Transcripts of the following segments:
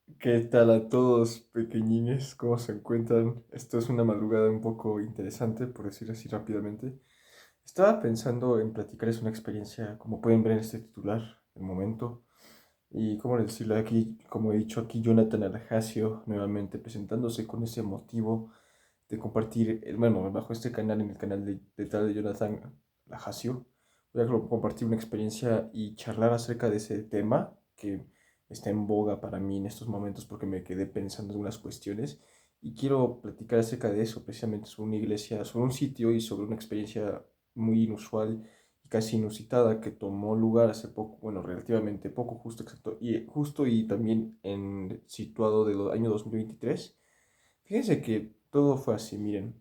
¿Qué tal a todos, pequeñines? ¿Cómo se encuentran? Esto es una madrugada un poco interesante, por decir así rápidamente. Estaba pensando en platicarles una experiencia, como pueden ver en este titular, el momento. Y cómo decirlo aquí, como he dicho aquí, Jonathan Arjasio, nuevamente presentándose con ese motivo de compartir, bueno, bajo este canal, en el canal de tal de Jonathan Arjasio, voy a compartir una experiencia y charlar acerca de ese tema que está en boga para mí en estos momentos porque me quedé pensando en unas cuestiones y quiero platicar acerca de eso, precisamente sobre una iglesia, sobre un sitio y sobre una experiencia muy inusual y casi inusitada que tomó lugar hace poco, bueno, relativamente poco, justo exacto, y justo y también situado del año 2023. Fíjense que todo fue así, miren.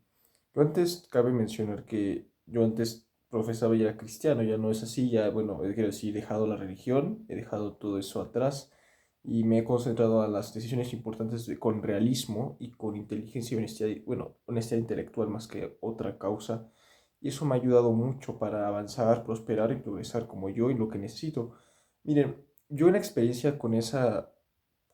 Yo antes, cabe mencionar que yo antes profesaba y era cristiano, ya no es así, ya, bueno, quiero decir, he dejado la religión, he dejado todo eso atrás y me he concentrado a las decisiones importantes con realismo y con inteligencia y honestidad, bueno, honestidad intelectual más que otra causa. Y eso me ha ayudado mucho para avanzar, prosperar y progresar como yo y lo que necesito. Miren, yo en la experiencia con esa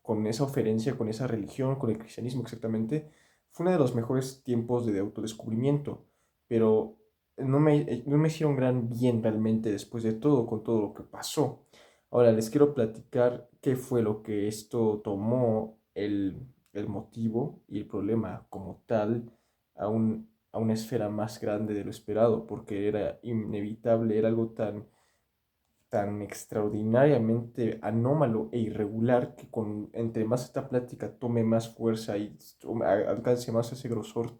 oferencia, con esa religión, con el cristianismo exactamente, fue uno de los mejores tiempos de autodescubrimiento, pero no me hicieron gran bien realmente después de todo, con todo lo que pasó. Ahora les quiero platicar qué fue lo que esto tomó el motivo y el problema como tal a una esfera más grande de lo esperado, porque era inevitable, era algo tan extraordinariamente anómalo e irregular que entre más esta plática tome más fuerza y alcance más ese grosor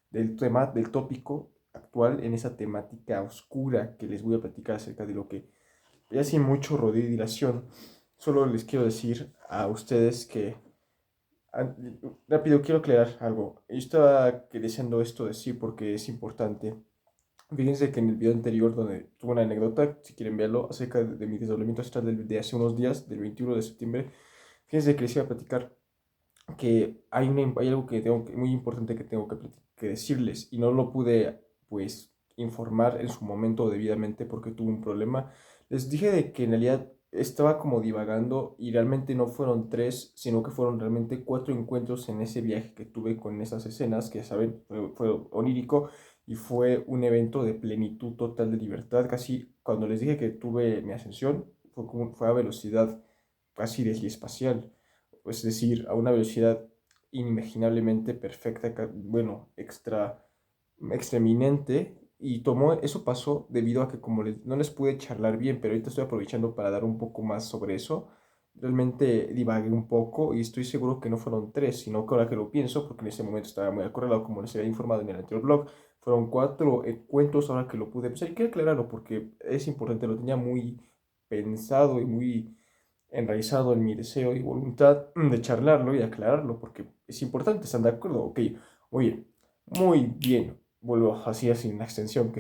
del tema, del tópico actual en esa temática oscura que les voy a platicar acerca de lo que, ya sin mucho rodeo y dilación, solo les quiero decir a ustedes que, ah, rápido, quiero aclarar algo. Yo estaba diciendo esto de sí porque es importante. Fíjense que en el video anterior, donde tuve una anécdota, si quieren verlo, acerca de mi desdoblamiento astral de hace unos días, del 21 de septiembre, fíjense que les iba a platicar que hay algo muy importante que tengo que decirles y no lo pude, pues, informar en su momento debidamente porque tuve un problema. Les dije de que en realidad estaba como divagando y realmente no fueron tres, sino que fueron realmente cuatro encuentros en ese viaje que tuve con esas escenas, que saben, fue onírico y fue un evento de plenitud total de libertad. Casi cuando les dije que tuve mi ascensión, fue a velocidad casi espacial, es decir, a una velocidad inimaginablemente perfecta, bueno, extraeminente, y eso pasó debido a que como no les pude charlar bien, pero ahorita estoy aprovechando para dar un poco más sobre eso. Realmente divagué un poco y estoy seguro que no fueron tres, sino que ahora que lo pienso, porque en ese momento estaba muy acorralado, como les había informado en el anterior blog, fueron cuatro encuentros ahora que lo pude pensar. Y quiero aclararlo porque es importante, lo tenía muy pensado y muy enraizado en mi deseo y voluntad de charlarlo y aclararlo, porque es importante, ¿están de acuerdo? Ok, oye, muy bien, vuelvo así sin la extensión que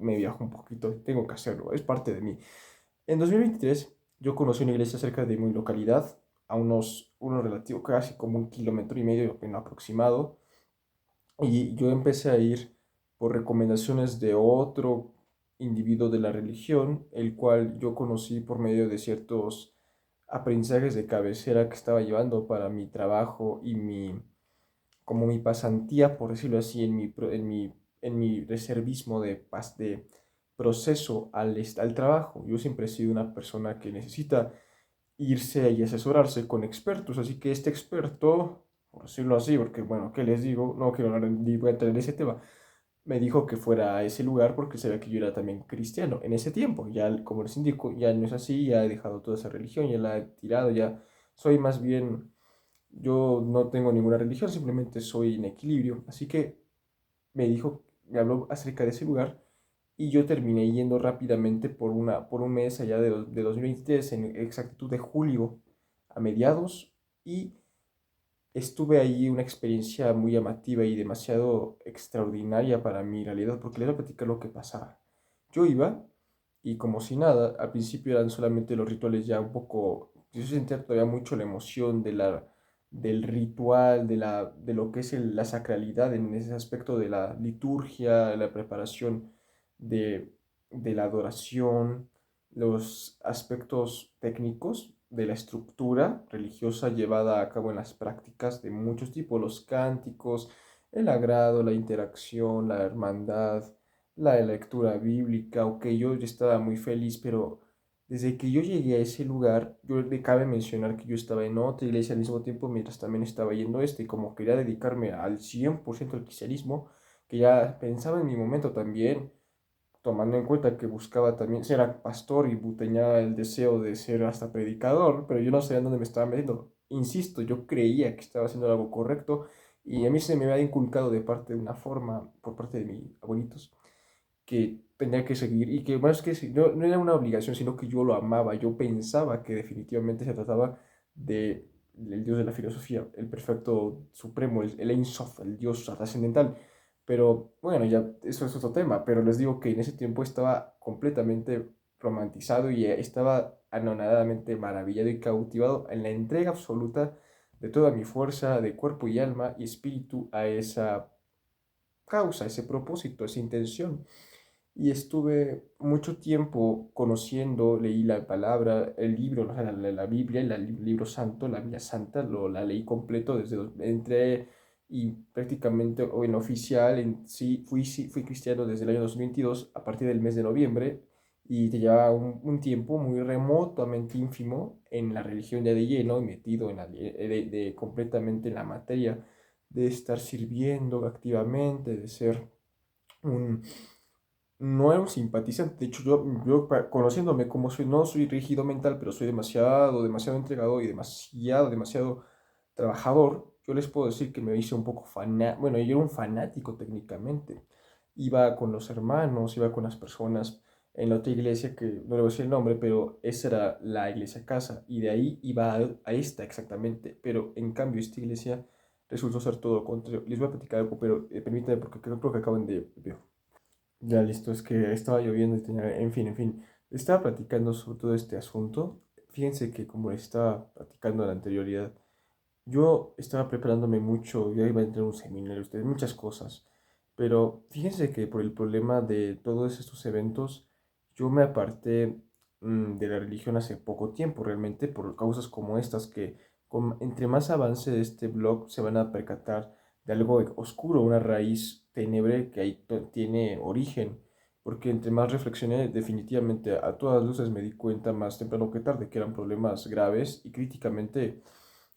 me viajo un poquito, tengo que hacerlo, es parte de mí. En 2023 yo conocí una iglesia cerca de mi localidad, a unos relativo, casi como 1,5 kilómetros en lo aproximado, y yo empecé a ir por recomendaciones de otro individuo de la religión, el cual yo conocí por medio de ciertos aprendizajes de cabecera que estaba llevando para mi trabajo y como mi pasantía, por decirlo así, en mi reservismo de proceso al trabajo. Yo siempre he sido una persona que necesita irse y asesorarse con expertos. Así que este experto, por decirlo así, porque bueno, ¿qué les digo? No quiero hablar ni voy a tener ese tema. Me dijo que fuera a ese lugar porque sabía que yo era también cristiano en ese tiempo. Ya, como les indico, ya no es así, ya he dejado toda esa religión, ya la he tirado, ya soy más bien, yo no tengo ninguna religión, simplemente soy en equilibrio. Así que me habló acerca de ese lugar y yo terminé yendo rápidamente por un mes allá de 2023, en exactitud de julio a mediados, y estuve ahí una experiencia muy llamativa y demasiado extraordinaria para mi realidad, porque les voy a platicar lo que pasaba. Yo iba y como si nada, al principio eran solamente los rituales ya un poco, yo sentía todavía mucho la emoción del ritual, de lo que es la sacralidad en ese aspecto de la liturgia, la preparación de, de la adoración, los aspectos técnicos de la estructura religiosa llevada a cabo en las prácticas de muchos tipos, los cánticos, el agrado, la interacción, la hermandad, la lectura bíblica. Ok, yo ya estaba muy feliz, pero desde que yo llegué a ese lugar, yo le cabe mencionar que yo estaba en otra iglesia al mismo tiempo, mientras también estaba yendo y como quería dedicarme al 100% al cristianismo, que ya pensaba en mi momento también, tomando en cuenta que buscaba también ser pastor y tenía el deseo de ser hasta predicador, pero yo no sabía dónde me estaba metiendo. Insisto, yo creía que estaba haciendo algo correcto y a mí se me había inculcado de parte de una forma, por parte de mis abuelitos, que tenía que seguir y que más que no era una obligación, sino que yo lo amaba. Yo pensaba que definitivamente se trataba de el dios de la filosofía, el perfecto supremo, el Ein Sof, el dios trascendental. Pero bueno, ya eso es otro tema, pero les digo que en ese tiempo estaba completamente romantizado y estaba anonadadamente maravillado y cautivado en la entrega absoluta de toda mi fuerza de cuerpo y alma y espíritu a esa causa, ese propósito, esa intención. Y estuve mucho tiempo conociendo, leí la palabra, el libro, o sea, la Biblia, el libro santo, la Biblia Santa, la leí completo entré y prácticamente o en oficial, fui cristiano desde el año 2022 a partir del mes de noviembre y te llevaba un tiempo muy remotamente ínfimo en la religión ya de lleno y metido en completamente en la materia de estar sirviendo activamente, de ser un no era un simpatizante. De hecho, conociéndome como soy, no soy rígido mental, pero soy demasiado entregado y demasiado trabajador. Yo les puedo decir que me hice un poco fanático. Bueno, yo era un fanático técnicamente. Iba con los hermanos, iba con las personas en la otra iglesia, que no le voy a decir el nombre, pero esa era la iglesia casa. Y de ahí iba a esta exactamente. Pero en cambio, esta iglesia resultó ser todo lo contrario. Les voy a platicar algo, pero permítanme porque creo que acaban de ya listo, es que estaba lloviendo y tenía, en fin, estaba platicando sobre todo este asunto. Fíjense que como estaba platicando en la anterioridad, yo estaba preparándome mucho, yo iba a entrar a un seminario, ustedes, muchas cosas, pero fíjense que por el problema de todos estos eventos, yo me aparté de la religión hace poco tiempo, realmente, por causas como estas, que entre más avance de este blog se van a percatar de algo oscuro, una raíz tenebre que ahí tiene origen, porque entre más reflexioné, definitivamente a todas luces me di cuenta más temprano que tarde que eran problemas graves y críticamente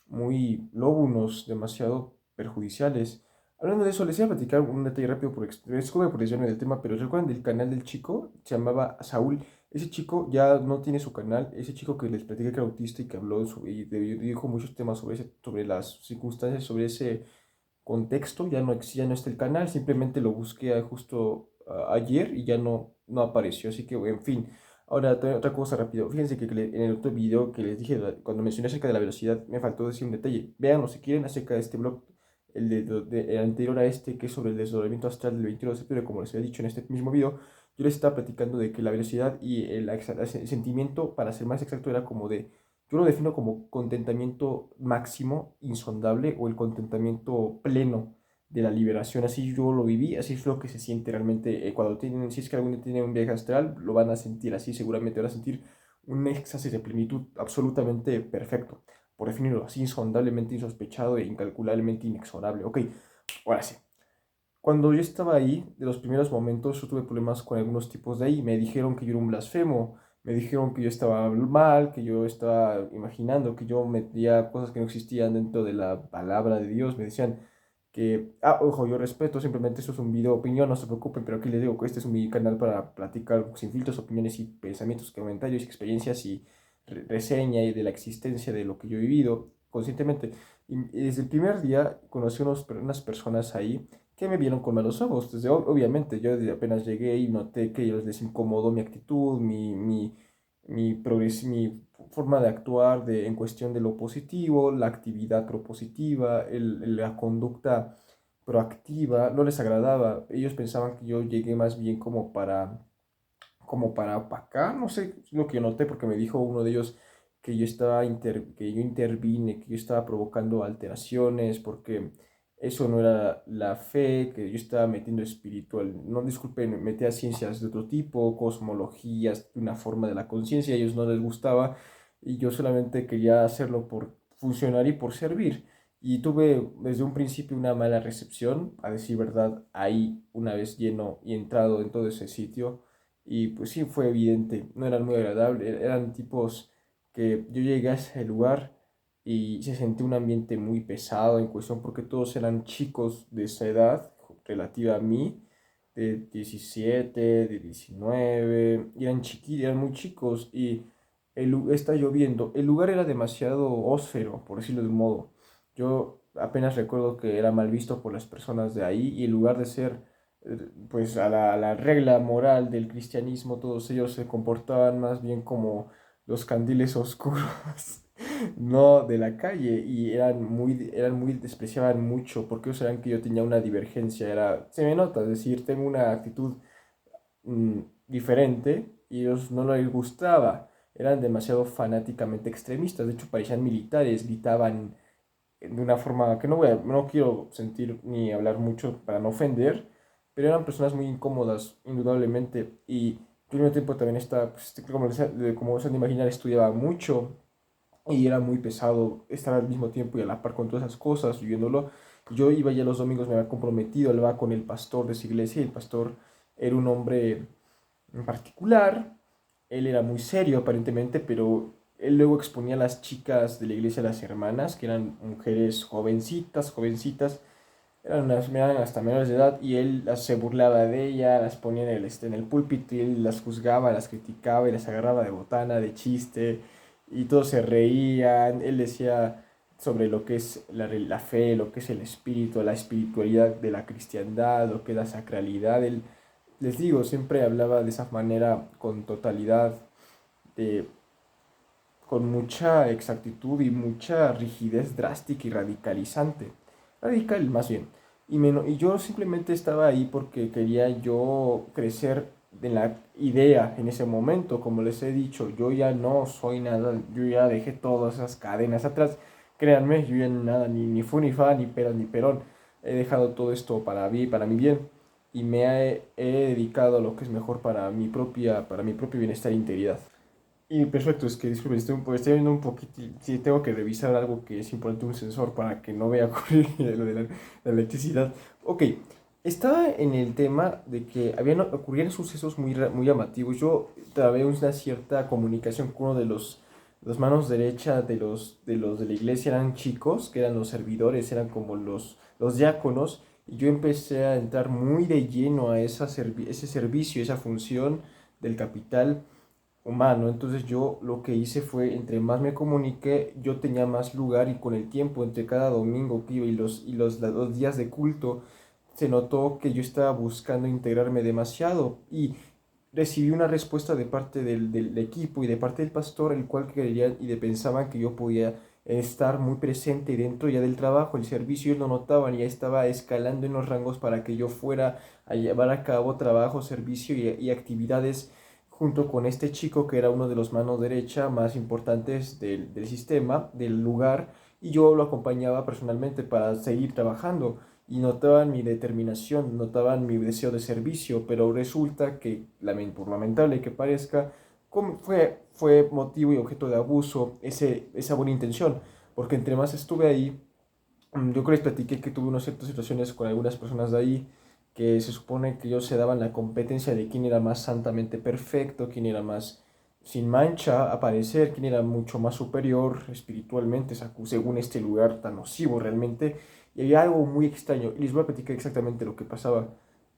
muy lóbulos, demasiado perjudiciales. Hablando de eso, les iba a platicar un detalle rápido, porque es como por desviarme del tema, pero ¿recuerdan del canal del chico? Se llamaba Saúl. Ese chico ya no tiene su canal, ese chico que les platicé que era autista y que habló dijo muchos temas sobre las circunstancias, sobre ese contexto, ya no está el canal, simplemente lo busqué justo ayer y ya no apareció, así que en fin. Ahora, otra cosa rápido, fíjense que en el otro video que les dije, cuando mencioné acerca de la velocidad, me faltó decir un detalle. Véanlo si quieren acerca de este blog, el anterior a este, que es sobre el desdoblamiento astral del 21 de septiembre, como les había dicho en este mismo video, yo les estaba platicando de que la velocidad y el sentimiento, para ser más exacto, era como de yo lo defino como contentamiento máximo, insondable, o el contentamiento pleno de la liberación. Así yo lo viví, así es lo que se siente realmente cuando tienen, si es que algún día tienen un viaje astral, lo van a sentir así, seguramente van a sentir un éxtasis de plenitud absolutamente perfecto, por definirlo así, insondablemente insospechado e incalculablemente inexorable. Ok, ahora sí. Cuando yo estaba ahí, de los primeros momentos, yo tuve problemas con algunos tipos de ahí. Me dijeron que yo era un blasfemo, me dijeron que yo estaba mal, que yo estaba imaginando, que yo metía cosas que no existían dentro de la palabra de Dios. Me decían que, ojo, yo respeto, simplemente eso es un video de opinión, no se preocupen, pero aquí les digo que este es mi canal para platicar sin filtros, opiniones y pensamientos, comentarios, experiencias y reseña y de la existencia de lo que yo he vivido conscientemente. Y desde el primer día conocí unas personas ahí que me vieron con malos ojos. Obviamente, yo apenas llegué y noté que les incomodó mi actitud, mi forma de actuar en cuestión de lo positivo, la actividad propositiva, la conducta proactiva, no les agradaba. Ellos pensaban que yo llegué más bien como para opacar, no sé lo que yo noté, porque me dijo uno de ellos que que yo intervine, que yo estaba provocando alteraciones, porque eso no era la fe, que yo estaba metiendo espiritual, no disculpen, metía ciencias de otro tipo, cosmologías, una forma de la conciencia, a ellos no les gustaba y yo solamente quería hacerlo por funcionar y por servir. Y tuve desde un principio una mala recepción, a decir verdad, ahí una vez lleno y entrado en todo ese sitio. Y pues sí, fue evidente, no eran muy agradables, eran tipos que yo llegué a ese lugar y se sentía un ambiente muy pesado en cuestión porque todos eran chicos de esa edad relativa a mí, de 17 de 19 y eran chiquitos, eran muy chicos y está lloviendo. El lugar era demasiado ósfero, por decirlo de un modo. Yo apenas recuerdo que era mal visto por las personas de ahí y en lugar de ser pues a la regla moral del cristianismo, todos ellos se comportaban más bien como los candiles oscuros, no de la calle, y despreciaban mucho, porque ellos sabían que yo tenía una divergencia, se me nota, es decir, tengo una actitud mm, diferente, y ellos no les gustaba, eran demasiado fanáticamente extremistas, de hecho parecían militares, gritaban de una forma que no quiero sentir ni hablar mucho para no ofender, pero eran personas muy incómodas, indudablemente, y yo al mismo tiempo también estaba, pues, como se han de imaginar, estudiaba mucho y era muy pesado estar al mismo tiempo y a la par con todas esas cosas, viviéndolo. Yo iba ya los domingos, me había comprometido, hablaba con el pastor de esa iglesia y el pastor era un hombre en particular, él era muy serio aparentemente, pero él luego exponía a las chicas de la iglesia, a las hermanas, que eran mujeres jovencitas, jovencitas, eran hasta menores de edad, y él se burlaba de ellas, las ponía en el púlpito y él las juzgaba, las criticaba y las agarraba de botana, de chiste, y todos se reían. Él decía sobre lo que es la fe, lo que es el espíritu, la espiritualidad de la cristiandad, lo que es la sacralidad. Él, les digo, siempre hablaba de esa manera con totalidad, de, con mucha exactitud y mucha rigidez drástica y radicalizante. Radical más bien. Y yo simplemente estaba ahí porque quería yo crecer en la idea en ese momento. Como les he dicho, yo ya no soy nada, yo ya dejé todas esas cadenas atrás. Créanme, yo ya nada, ni fu ni fa, ni pera ni perón. He dejado todo esto para mí, para mi bien. Y he dedicado a lo que es mejor para mi propio bienestar e integridad. Y perfecto, es que disculpe, estoy viendo un poquito, sí, tengo que revisar algo que es importante, un sensor para que no vea ocurrir lo de la electricidad. Ok, estaba en el tema de que ocurrían sucesos muy llamativos. Yo trabé una cierta comunicación con uno de los manos derecha de la iglesia, eran chicos, que eran los servidores, eran como los diáconos, y yo empecé a entrar muy de lleno a ese servicio, esa función del capital humano. Entonces yo lo que hice fue, entre más me comuniqué, yo tenía más lugar y con el tiempo, entre cada domingo que iba los días de culto, se notó que yo estaba buscando integrarme demasiado y recibí una respuesta de parte del equipo y de parte del pastor, el cual creía y pensaban que yo podía estar muy presente dentro ya del trabajo, el servicio, ellos lo notaban, ya estaba escalando en los rangos para que yo fuera a llevar a cabo trabajo, servicio y actividades junto con este chico que era uno de los manos derecha más importantes del sistema, del lugar, y yo lo acompañaba personalmente para seguir trabajando y notaban mi determinación, notaban mi deseo de servicio, pero resulta que, por lamentable que parezca, fue motivo y objeto de abuso esa buena intención, porque entre más estuve ahí, yo creo que les platiqué que tuve unas ciertas situaciones con algunas personas de ahí que se supone que ellos se daban la competencia de quién era más santamente perfecto, quién era más sin mancha a parecer, quién era mucho más superior espiritualmente, según este lugar tan nocivo realmente. Y había algo muy extraño. Y les voy a platicar exactamente lo que pasaba.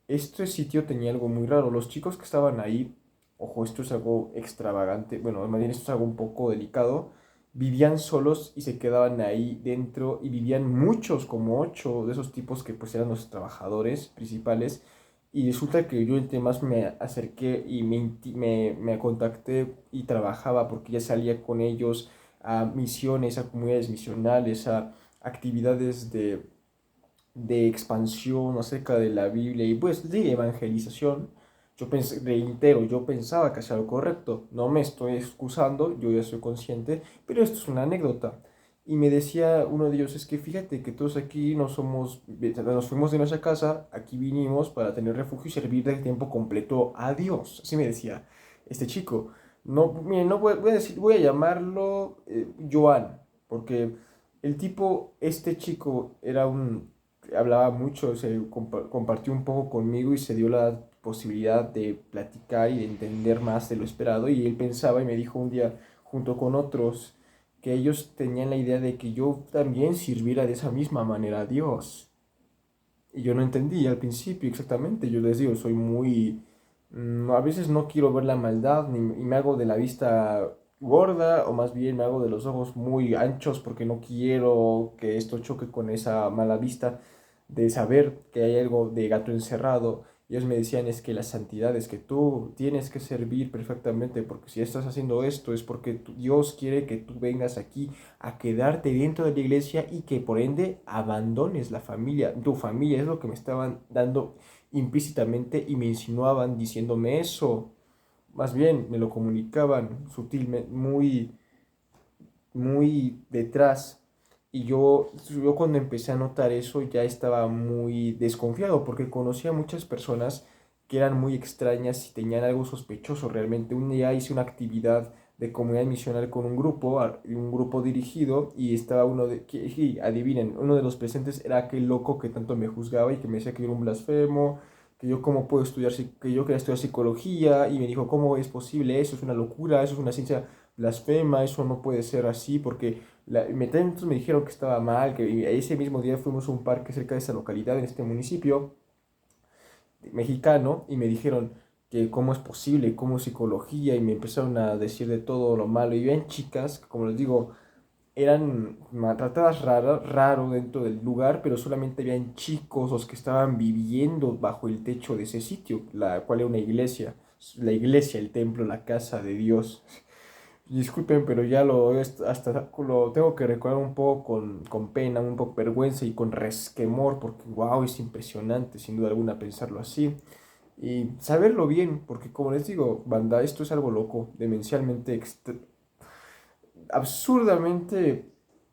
Este sitio tenía algo muy raro. Los chicos que estaban ahí, ojo, esto es algo extravagante, bueno, más bien esto es algo un poco delicado, vivían solos y se quedaban ahí dentro y vivían muchos, como 8 de esos tipos que pues eran los trabajadores principales. Y resulta que yo entre más me acerqué y me contacté y trabajaba porque ya salía con ellos a misiones, a comunidades misionales, a actividades de expansión acerca de la Biblia y pues de evangelización. Yo pensé, reitero, yo pensaba que hacía lo correcto, no me estoy excusando, yo ya soy consciente, pero esto es una anécdota. Y me decía uno de ellos, es que fíjate que todos aquí no somos, nos fuimos de nuestra casa, aquí vinimos para tener refugio y servir de tiempo completo a Dios. Así me decía este chico. No, miren, no voy a decir, voy a llamarlo Joan, porque el tipo, este chico, hablaba mucho, compartió un poco conmigo y se dio la posibilidad de platicar y de entender más de lo esperado. Y él pensaba y me dijo un día, junto con otros, que ellos tenían la idea de que yo también sirviera de esa misma manera a Dios. Y yo no entendí al principio exactamente. Yo les digo, soy muy... a veces no quiero ver la maldad y me hago de la vista gorda o más bien me hago de los ojos muy anchos porque no quiero que esto choque con esa mala vista de saber que hay algo de gato encerrado. Ellos me decían es que la santidad es que tú tienes que servir perfectamente porque si estás haciendo esto es porque Dios quiere que tú vengas aquí a quedarte dentro de la iglesia y que por ende abandones la familia, tu familia es lo que me estaban dando implícitamente y me insinuaban diciéndome eso. Más bien me lo comunicaban sutilmente, muy detrás. Y yo cuando empecé a notar eso ya estaba muy desconfiado porque conocía a muchas personas que eran muy extrañas y tenían algo sospechoso realmente. Un día hice una actividad de comunidad misional con un grupo dirigido y estaba y adivinen, uno de los presentes era aquel loco que tanto me juzgaba y que me decía que yo era un blasfemo, que yo cómo puedo estudiar, que yo quería estudiar psicología y me dijo, ¿cómo es posible eso? Es una locura, eso es una ciencia blasfema, eso no puede ser así, porque entonces me dijeron que estaba mal, que ese mismo día fuimos a un parque cerca de esa localidad, en este municipio mexicano, y me dijeron que cómo es posible, cómo es psicología, y me empezaron a decir de todo lo malo, y ven chicas, que, como les digo, eran maltratadas raro dentro del lugar, pero solamente habían chicos los que estaban viviendo bajo el techo de ese sitio, la cual era una iglesia, la iglesia, el templo, la casa de Dios. Disculpen, pero ya hasta lo tengo que recordar un poco con pena, un poco vergüenza y con resquemor, porque wow, es impresionante, sin duda alguna, pensarlo así. Y saberlo bien, porque como les digo, banda, esto es algo loco, demencialmente, absurdamente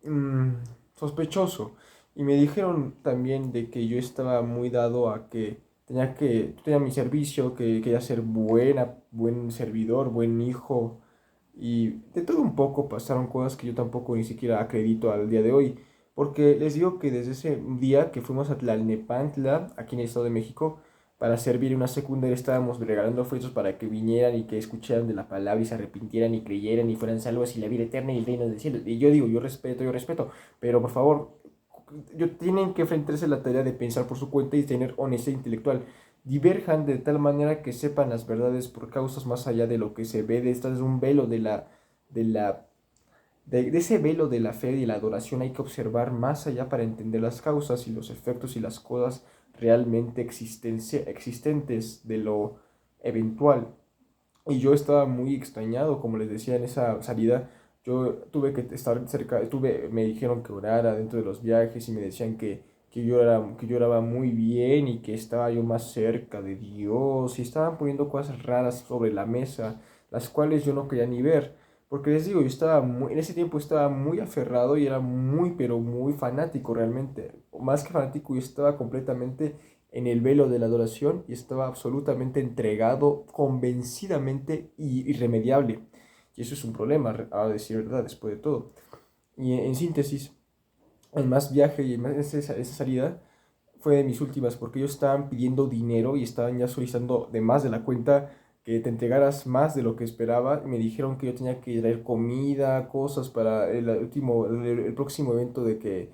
mm, sospechoso. Y me dijeron también de que yo estaba muy dado a que tenía mi servicio, que quería ser buen servidor, buen hijo y de todo un poco pasaron cosas que yo tampoco ni siquiera acredito al día de hoy. Porque les digo que desde ese día que fuimos a Tlalnepantla, aquí en el Estado de México, para servir en una secundaria, estábamos regalando folletos para que vinieran y que escucharan de la palabra y se arrepintieran y creyeran y fueran salvos y la vida eterna y el reino del cielo. Y yo digo, yo respeto, pero por favor, tienen que enfrentarse a la tarea de pensar por su cuenta y tener honestidad intelectual. Diverjan de tal manera que sepan las verdades por causas más allá de lo que se ve. Esta es un velo de la, de ese velo de la fe y la adoración. Hay que observar más allá para entender las causas y los efectos y las cosas realmente existentes de lo eventual. Y yo estaba muy extrañado, como les decía en esa salida. Yo tuve que estar cerca, me dijeron que orara dentro de los viajes y me decían que yo oraba muy bien y que estaba yo más cerca de Dios y estaban poniendo cosas raras sobre la mesa, las cuales yo no quería ni ver. Porque les digo, en ese tiempo estaba muy aferrado y era muy, pero muy fanático realmente. Más que fanático, yo estaba completamente en el velo de la adoración y estaba absolutamente entregado, convencidamente irremediable. Y eso es un problema, a decir verdad, después de todo. Y en síntesis, el más viaje y esa salida fue de mis últimas, porque ellos estaban pidiendo dinero y estaban ya solicitando de más de la cuenta, que te entregaras más de lo que esperaba. Y me dijeron que yo tenía que traer comida, cosas para el próximo evento del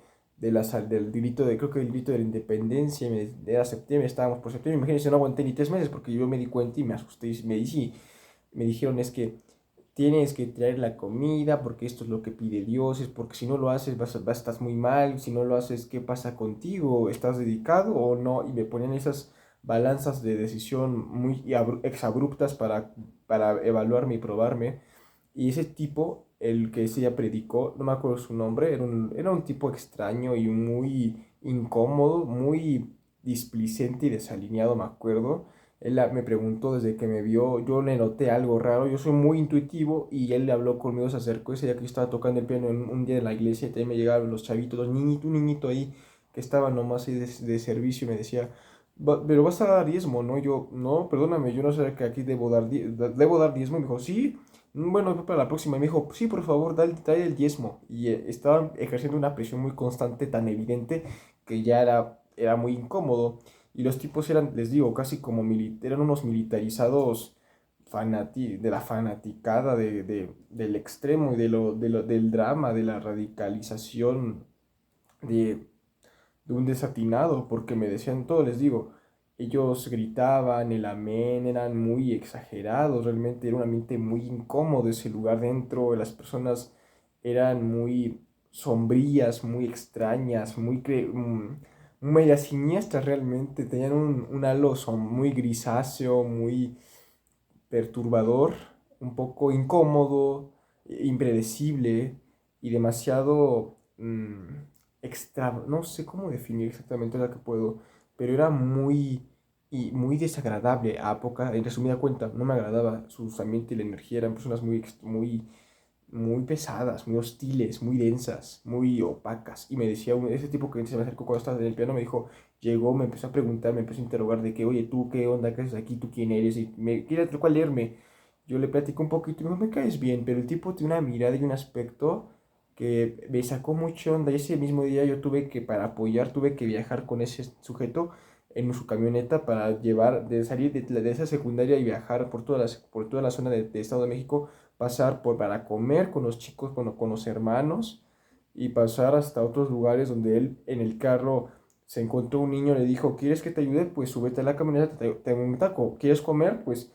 grito creo que el grito de la independencia, era septiembre, estábamos por septiembre, imagínense, no aguanté ni 3 meses porque yo me di cuenta y me asusté y me dijeron es que tienes que traer la comida porque esto es lo que pide Dios, es porque si no lo haces estás muy mal, si no lo haces, ¿qué pasa contigo? ¿Estás dedicado o no? Y me ponían esas balanzas de decisión muy exabruptas para evaluarme y probarme. Y ese tipo, el que ese día predicó, no me acuerdo su nombre, era un tipo extraño y muy incómodo, muy displicente y desalineado, me acuerdo. me preguntó desde que me vio, yo le noté algo raro, yo soy muy intuitivo y él le habló conmigo, se acercó ese día que yo estaba tocando el piano en un día en la iglesia y también me llegaron los chavitos, los niñitos, un niñito ahí que estaba nomás ahí de servicio y me decía, Pero vas a dar diezmo, ¿no? Yo, no, perdóname, yo no sé que aquí debo dar diezmo. Y me dijo, sí, bueno, para la próxima. Y me dijo, sí, por favor, trae el diezmo. Y estaba ejerciendo una presión muy constante, tan evidente, que ya era muy incómodo. Y los tipos eran, les digo, casi como eran unos militarizados de la fanaticada, del extremo y del drama, de la radicalización, de un desatinado, porque me decían todo, les digo, ellos gritaban el amén, eran muy exagerados, realmente era un ambiente muy incómodo ese lugar dentro, las personas eran muy sombrías, muy extrañas, medias siniestras realmente, tenían un halo muy grisáceo, muy perturbador, un poco incómodo, impredecible y demasiado no sé cómo definir exactamente la que puedo, pero era muy desagradable a poca, en resumida cuenta, no me agradaba su ambiente y la energía, eran personas muy pesadas, muy hostiles, muy densas, muy opacas. Y me decía, ese tipo que se me acercó cuando estaba en el piano, me dijo, llegó, me empezó a preguntar, me empezó a interrogar de que, oye, tú, ¿qué onda? ¿Qué haces aquí? ¿Tú quién eres? Y me quiere tal cual leerme. Yo le platico un poquito y me dijo, me caes bien, pero el tipo tiene una mirada y un aspecto que me sacó mucho onda. Y ese mismo día yo para apoyar, tuve que viajar con ese sujeto en su camioneta para salir de esa secundaria y viajar por toda la zona de Estado de México, para comer con los chicos, con los hermanos y pasar hasta otros lugares donde él en el carro se encontró un niño, le dijo, ¿quieres que te ayude? Pues súbete a la camioneta, te tengo un taco. ¿Quieres comer? Pues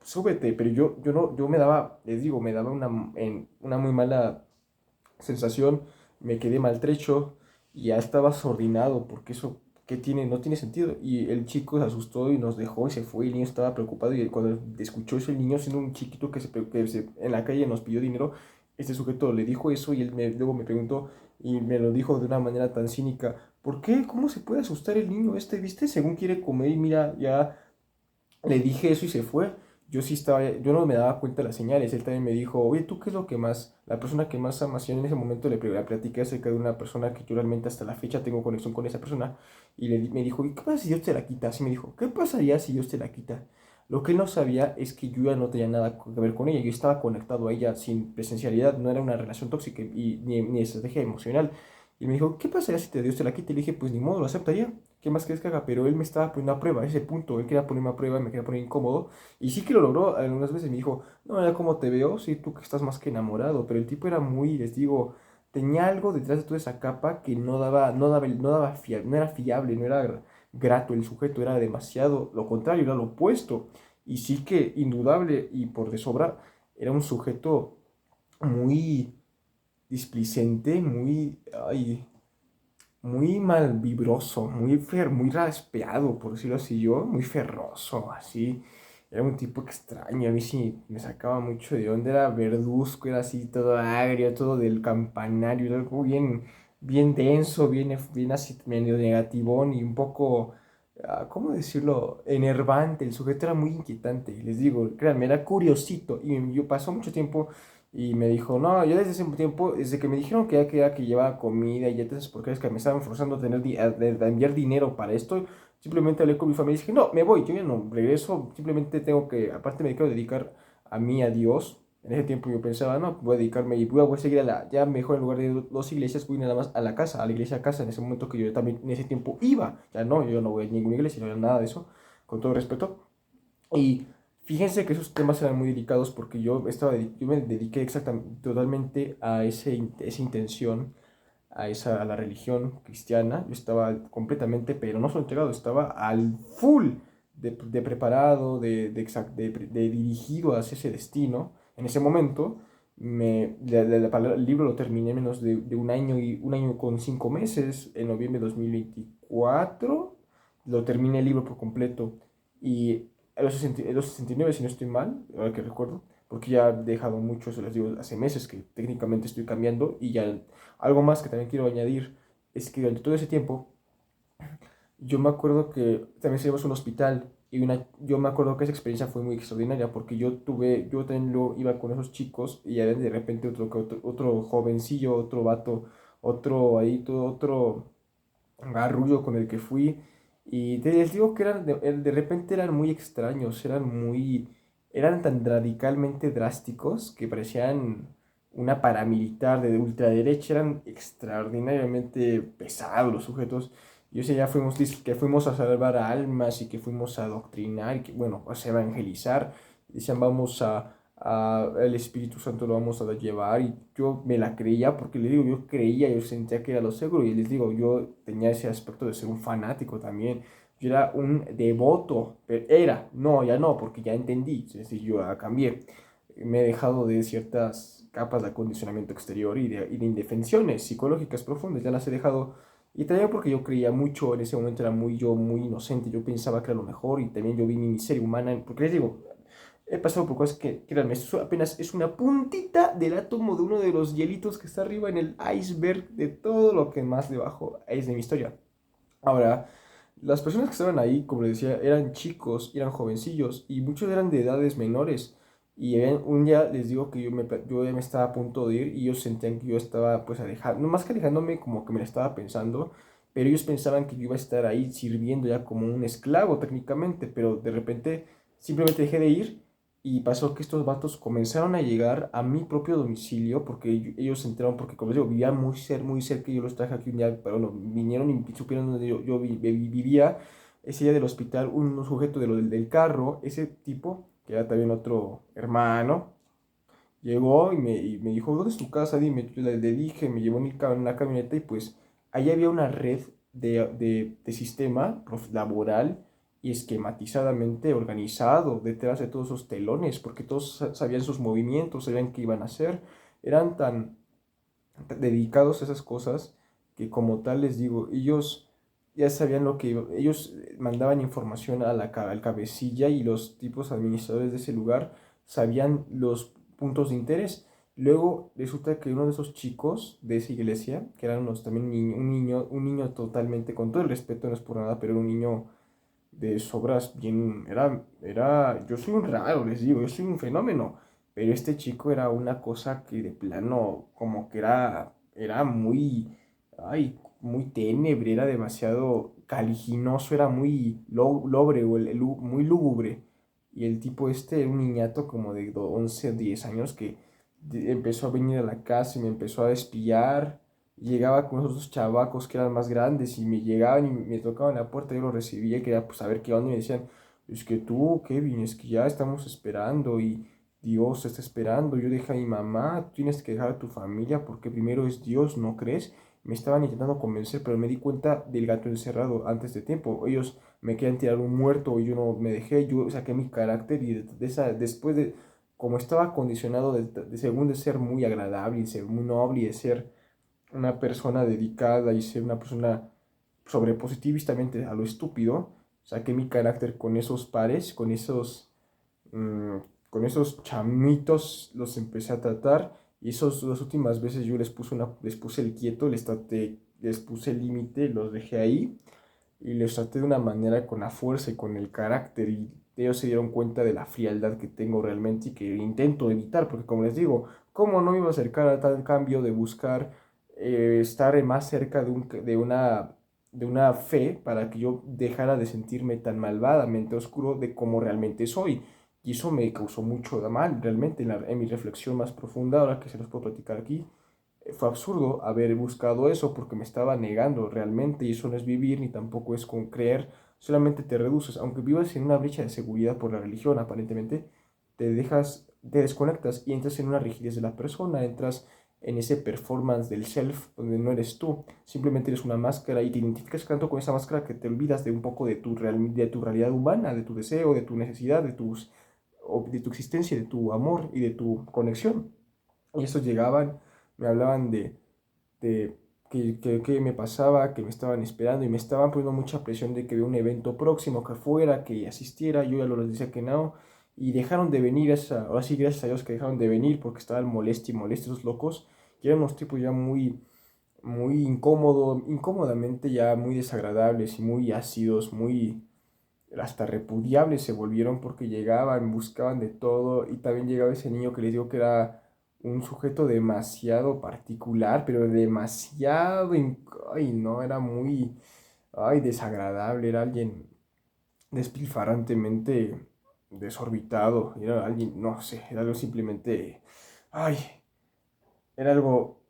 súbete. Pero yo no, yo me daba, les digo, me daba una muy mala sensación, me quedé maltrecho y ya estaba sordinado porque eso que tiene no tiene sentido. Y el chico se asustó y nos dejó y se fue. Y el niño estaba preocupado y cuando escuchó eso, el niño siendo un chiquito en la calle nos pidió dinero, este sujeto le dijo eso y luego me preguntó y me lo dijo de una manera tan cínica. ¿Por qué? ¿Cómo se puede asustar el niño este? ¿Viste? Según quiere comer y mira, ya le dije eso y se fue. Yo no me daba cuenta de las señales. Él también me dijo, oye, ¿tú qué es lo que más, la persona que más amas? Y en ese momento le platiqué acerca de una persona que yo realmente hasta la fecha tengo conexión con esa persona. Y me dijo, ¿y qué pasa si Dios te la quita? Así me dijo, ¿qué pasaría si Dios te la quita? Lo que él no sabía es que yo ya no tenía nada que ver con ella. Yo estaba conectado a ella sin presencialidad. No era una relación tóxica ni estrategia emocional. Y me dijo, ¿qué pasaría si Dios te la quita? Y le dije, pues ni modo, lo aceptaría. ¿Qué más quieres que haga? Pero él me estaba poniendo a prueba, a ese punto. Él quería ponerme a prueba, me quería poner incómodo. Y sí que lo logró. Algunas veces me dijo, no, ya como te veo, sí, tú que estás más que enamorado. Pero el tipo era les digo, tenía algo detrás de toda esa capa que no era fiable, no era grato. El sujeto era demasiado, lo contrario, era lo opuesto. Y sí que, indudable y por de sobra, era un sujeto muy displicente, muy mal vibroso, muy raspeado, por decirlo así yo, muy ferroso, así. Era un tipo extraño, a mí sí me sacaba mucho de onda, era verduzco, era así todo agrio, todo del campanario, era algo bien denso, bien así, medio negativón y un poco, ¿cómo decirlo?, enervante. El sujeto era muy inquietante, les digo, créanme, era curiosito y yo pasó mucho tiempo y me dijo, no, yo desde ese tiempo, desde que me dijeron que ya quería que llevaba comida y ya te porque es que me estaban forzando a a enviar dinero para esto, simplemente hablé con mi familia y dije, no, me voy, yo ya no regreso, simplemente tengo que, aparte me quiero dedicar a mí, a Dios. En ese tiempo yo pensaba, no, voy a dedicarme y voy a seguir ya mejor en lugar de dos iglesias, voy nada más a la casa, a la iglesia a casa, en ese momento que yo también en ese tiempo iba, ya no, yo no voy a ninguna iglesia, no, nada de eso, con todo respeto. Y fíjense que esos temas eran muy delicados porque yo me dediqué exactamente, totalmente a esa intención, a la religión cristiana. Yo estaba completamente, pero no solo entregado, estaba al full de preparado, de dirigido hacia ese destino. En ese momento, el libro lo terminé en menos de un año y un año con 5 meses, en noviembre de 2024. Lo terminé el libro por completo. Y a los 69, si no estoy mal, ahora que recuerdo, porque ya he dejado mucho, eso les digo, hace meses que técnicamente estoy cambiando. Y ya algo más que también quiero añadir es que durante todo ese tiempo yo me acuerdo que también salimos a un hospital yo me acuerdo que esa experiencia fue muy extraordinaria porque yo también iba con esos chicos y ya de repente otro jovencillo, otro vato, otro ahí, todo otro garrullo con el que fui. Y les digo que de repente eran muy extraños, eran tan radicalmente drásticos que parecían una paramilitar de ultraderecha, eran extraordinariamente pesados los sujetos. Y ese ya dice que fuimos a salvar almas y que fuimos a adoctrinar y que, bueno, a evangelizar. Decían, el Espíritu Santo lo vamos a llevar y yo me la creía porque les digo, yo creía, yo sentía que era lo seguro y les digo, yo tenía ese aspecto de ser un fanático también, yo era un devoto, pero no, ya no, porque ya entendí, es decir, yo ya cambié, me he dejado de ciertas capas de acondicionamiento exterior y de indefensiones psicológicas profundas, ya las he dejado. Y también porque yo creía mucho, en ese momento era muy inocente, yo pensaba que era lo mejor y también yo vi mi miseria humana, porque les digo, he pasado por cosas que, créanme, esto apenas es una puntita del átomo de uno de los hielitos que está arriba en el iceberg de todo lo que más debajo es de mi historia. Ahora, las personas que estaban ahí, como les decía, eran chicos, eran jovencillos y muchos eran de edades menores. Y un día les digo que yo ya me estaba a punto de ir y ellos sentían que yo estaba pues alejando, no más que alejándome, como que me la estaba pensando, pero ellos pensaban que yo iba a estar ahí sirviendo ya como un esclavo técnicamente, pero de repente simplemente dejé de ir y pasó que estos vatos comenzaron a llegar a mi propio domicilio porque ellos se enteraron, porque como les digo, vivían muy cerca y yo los traje aquí un día, pero bueno, vinieron y supieron donde yo vivía. Ese día del hospital, un sujeto del carro, ese tipo, que era también otro hermano, llegó y me dijo, ¿dónde es tu casa? Dime, yo le dije, me llevó en la camioneta y pues ahí había una red de sistema laboral y esquematizadamente organizado detrás de todos esos telones, porque todos sabían sus movimientos, sabían qué iban a hacer, eran tan dedicados a esas cosas que como tal les digo, ellos ya sabían ellos mandaban información al cabecilla y los tipos administradores de ese lugar sabían los puntos de interés. Luego resulta que uno de esos chicos de esa iglesia, que eran también un niño totalmente, con todo el respeto, no es por nada, pero era un niño de sobras bien, yo soy un raro, les digo, yo soy un fenómeno, pero este chico era una cosa que de plano, como que era muy ténebre, era demasiado caliginoso, era muy lobre, muy lúgubre, y el tipo este era un niñato como de 11 o 10 años que empezó a venir a la casa y me empezó a espiar. Llegaba con esos dos chavacos que eran más grandes y me llegaban y me tocaban la puerta, yo los recibía y quería pues saber qué onda y me decían, es que tú, Kevin, es que ya estamos esperando y Dios está esperando, yo dejé a mi mamá, tú tienes que dejar a tu familia porque primero es Dios, ¿no crees? Me estaban intentando convencer, pero me di cuenta del gato encerrado antes de tiempo. Ellos me querían tirar un muerto y yo no me dejé, yo saqué mi carácter y después de, como estaba condicionado según de ser muy agradable y ser muy noble y de ser una persona dedicada y ser una persona sobrepositivistamente a lo estúpido, saqué mi carácter con esos pares, mm, con esos chamitos, los empecé a tratar y las últimas veces yo les puse el quieto, les puse el límite, los dejé ahí y les traté de una manera con la fuerza y con el carácter y ellos se dieron cuenta de la frialdad que tengo realmente y que intento evitar, porque como les digo, ¿cómo no me iba a acercar a tal cambio de buscar estar más cerca de una fe para que yo dejara de sentirme tan malvadamente oscuro de como realmente soy? Y eso me causó mucho mal, realmente, en mi reflexión más profunda, ahora que se los puedo platicar aquí, fue absurdo haber buscado eso porque me estaba negando realmente y eso no es vivir ni tampoco es con creer, solamente te reduces, aunque vivas en una brecha de seguridad por la religión aparentemente, te desconectas y entras en una rigidez de la persona, entras en ese performance del self donde no eres tú, simplemente eres una máscara y te identificas tanto con esa máscara que te olvidas de un poco de tu realidad humana, de tu deseo, de tu necesidad, de tu existencia, de tu amor y de tu conexión. Y estos llegaban, me hablaban de que me pasaba, que me estaban esperando y me estaban poniendo mucha presión de que había un evento próximo que fuera, que asistiera, yo ya les decía que no, y dejaron de venir, ahora sí, gracias a Dios que dejaron de venir porque estaban molestos esos locos, y eran unos tipos ya muy incómodamente ya muy desagradables y muy ácidos, muy hasta repudiables se volvieron porque llegaban, buscaban de todo y también llegaba ese niño que les digo que era un sujeto demasiado particular, pero demasiado, ay, no, era muy, ay, desagradable, era alguien despilfarrantemente desorbitado, era alguien, no sé, era algo simplemente, ay, era algo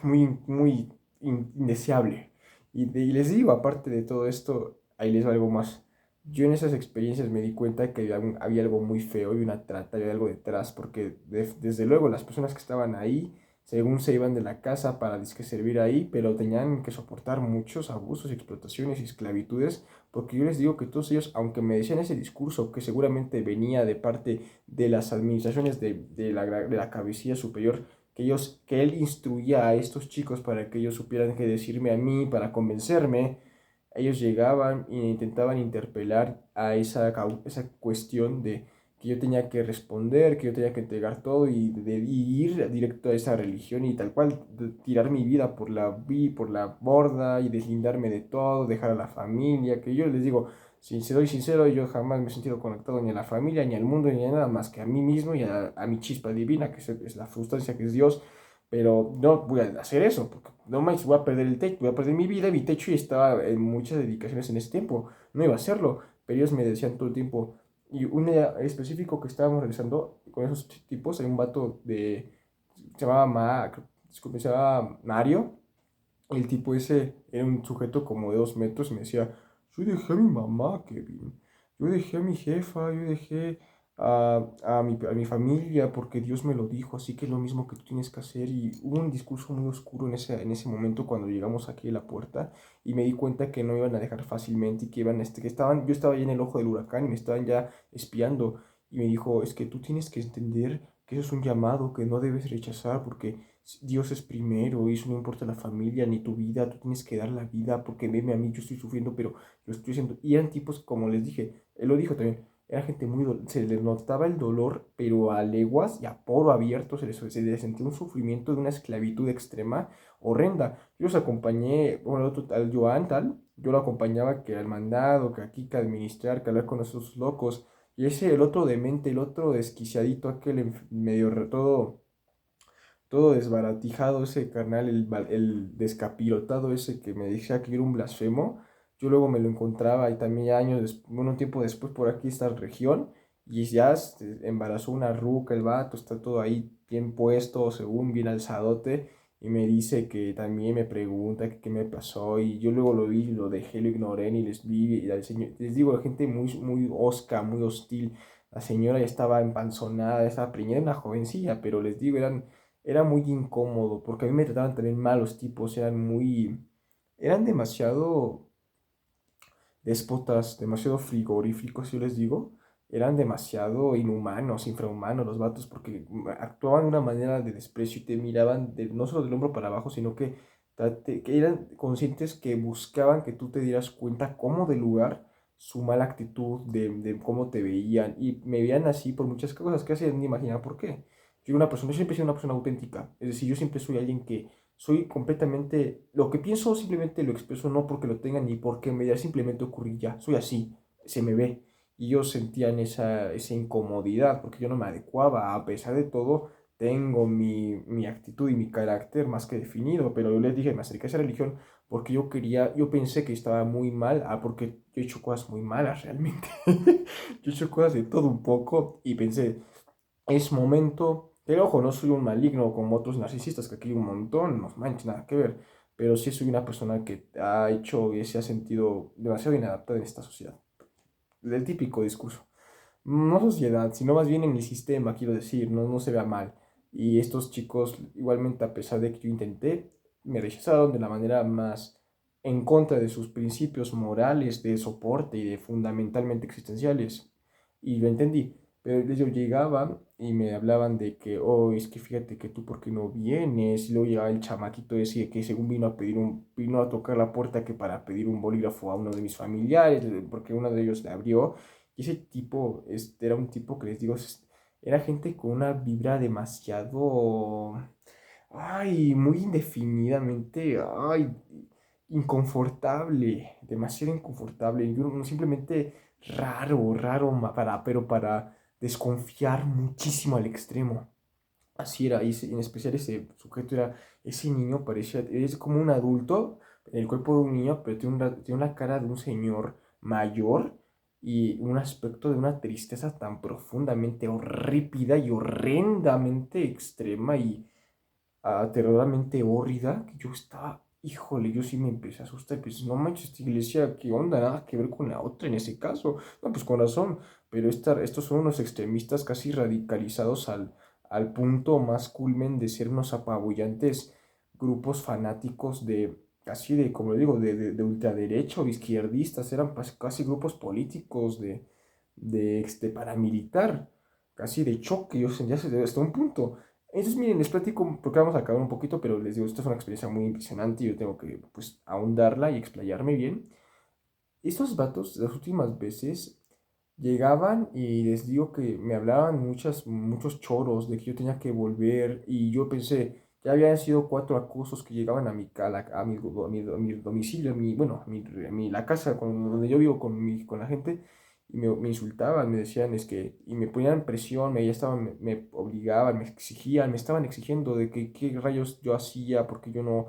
muy indeseable. Y les digo, aparte de todo esto, ahí les va algo más. Yo en esas experiencias me di cuenta que había algo muy feo y una trata, había algo detrás, porque desde luego las personas que estaban ahí, según se iban de la casa para disque servir ahí, pero tenían que soportar muchos abusos, explotaciones y esclavitudes, porque yo les digo que todos ellos, aunque me decían ese discurso que seguramente venía de parte de las administraciones de la cabecilla superior, que él instruía a estos chicos para que ellos supieran qué decirme a mí, para convencerme, ellos llegaban e intentaban interpelar a esa cuestión de que yo tenía que responder, que yo tenía que entregar todo y ir directo a esa religión y tal cual tirar mi vida por la borda y deslindarme de todo, dejar a la familia, que yo les digo, si soy sincero, yo jamás me he sentido conectado ni a la familia, ni al mundo, ni a nada más que a mí mismo y a mi chispa divina, que es la sustancia que es Dios. Pero no voy a hacer eso, porque no más voy a perder el techo, voy a perder mi vida, mi techo y estaba en muchas dedicaciones en ese tiempo. No iba a hacerlo, pero ellos me decían todo el tiempo. Y un día específico que estábamos realizando con esos tipos, hay un vato se llamaba disculpe, se llamaba Mario. El tipo ese era un sujeto como de 2 metros y me decía, yo dejé a mi mamá, Kevin, yo dejé a mi jefa, yo dejé a mi familia porque Dios me lo dijo, así que es lo mismo que tú tienes que hacer. Y hubo un discurso muy oscuro en ese momento cuando llegamos aquí a la puerta y me di cuenta que no iban a dejar fácilmente y que yo estaba ya en el ojo del huracán y me estaban ya espiando. Y me dijo, es que tú tienes que entender que eso es un llamado que no debes rechazar porque Dios es primero y eso no importa la familia ni tu vida, tú tienes que dar la vida porque veme a mí, yo estoy sufriendo, pero lo estoy haciendo. Y eran tipos, como les dije, él lo dijo también, era gente se les notaba el dolor, pero a leguas y a poro abierto se les sentía un sufrimiento de una esclavitud extrema, horrenda. Yo los acompañé, bueno, al Joan tal, yo lo acompañaba que al mandado, que aquí, que administrar, que hablar con esos locos. Y ese, el otro demente, el otro desquiciadito, aquel medio todo desbaratijado, ese carnal, el descapirotado ese que me decía que era un blasfemo, yo luego me lo encontraba y también ya bueno, un tiempo después por aquí esta región y ya embarazó una ruca, el vato está todo ahí bien puesto, según bien alzadote y me dice que también me pregunta que qué me pasó y yo luego lo vi, lo dejé, lo ignoré ni les vi y les digo, la gente muy, muy hosca, muy hostil. La señora ya estaba empanzonada, estaba preñada, una jovencilla, pero les digo, era muy incómodo, porque a mí me trataban también mal los tipos, eran demasiado déspotas, demasiado frigoríficos, yo les digo, eran demasiado inhumanos, infrahumanos los vatos, porque actuaban de una manera de desprecio y te miraban no solo del hombro para abajo, sino que eran conscientes que buscaban que tú te dieras cuenta cómo del lugar su mala actitud, de cómo te veían, y me veían así por muchas cosas que hacían ni imaginar por qué. Yo siempre he sido una persona auténtica, es decir, yo siempre soy alguien que soy completamente, lo que pienso simplemente lo expreso no porque lo tenga ni porque me da simplemente ocurrir ya, soy así, se me ve. Y yo sentía esa incomodidad porque yo no me adecuaba, a pesar de todo, tengo mi actitud y mi carácter más que definido, pero yo les dije, me acerqué a esa religión porque yo pensé que estaba muy mal, porque yo he hecho cosas muy malas realmente. Yo he hecho cosas de todo un poco y pensé, es momento, pero ojo, no soy un maligno como otros narcisistas, que aquí hay un montón, no manches, nada que ver, pero sí soy una persona que ha hecho y se ha sentido demasiado inadaptada en esta sociedad. El típico discurso. No sociedad, sino más bien en el sistema, quiero decir, no se vea mal. Y estos chicos, igualmente, a pesar de que yo intenté, me rechazaron de la manera más en contra de sus principios morales, de soporte y de fundamentalmente existenciales. Y lo entendí. Pero ellos llegaban y me hablaban de que, oh, es que fíjate que tú, ¿por qué no vienes? Y luego llegaba el chamaquito ese que según vino a tocar la puerta que para pedir un bolígrafo a uno de mis familiares, porque uno de ellos le abrió. Y ese tipo, era un tipo que les digo, era gente con una vibra demasiado, ay, muy indefinidamente, ay, inconfortable, demasiado inconfortable. Yo simplemente raro, raro, pero para desconfiar muchísimo al extremo. Así era, y en especial ese sujeto era, ese niño parecía, es como un adulto, en el cuerpo de un niño, pero tiene una cara de un señor mayor y un aspecto de una tristeza tan profundamente horrípida y horrendamente extrema y aterradoramente hórrida que yo estaba, híjole, yo sí me empecé a asustar, pues no manches, esta iglesia, ¿qué onda? Nada que ver con la otra en ese caso. No, pues con razón, pero estos son unos extremistas casi radicalizados al punto más culmen de ser unos apabullantes grupos fanáticos de, casi de, como digo, de ultraderecha o de izquierdistas, eran casi grupos políticos de paramilitar, casi de choque, yo sentía hasta un punto. Entonces, miren, les platico, porque vamos a acabar un poquito, pero les digo, esto es una experiencia muy impresionante y yo tengo que, pues, ahondarla y explayarme bien. Estos vatos, las últimas veces, llegaban y les digo que me hablaban muchos choros de que yo tenía que volver y yo pensé, ya habían sido 4 acosos que llegaban a mi domicilio, bueno, la casa donde yo vivo con la gente y me insultaban, me decían, y me ponían presión, me obligaban, me exigían, me estaban exigiendo de que qué rayos yo hacía, porque yo no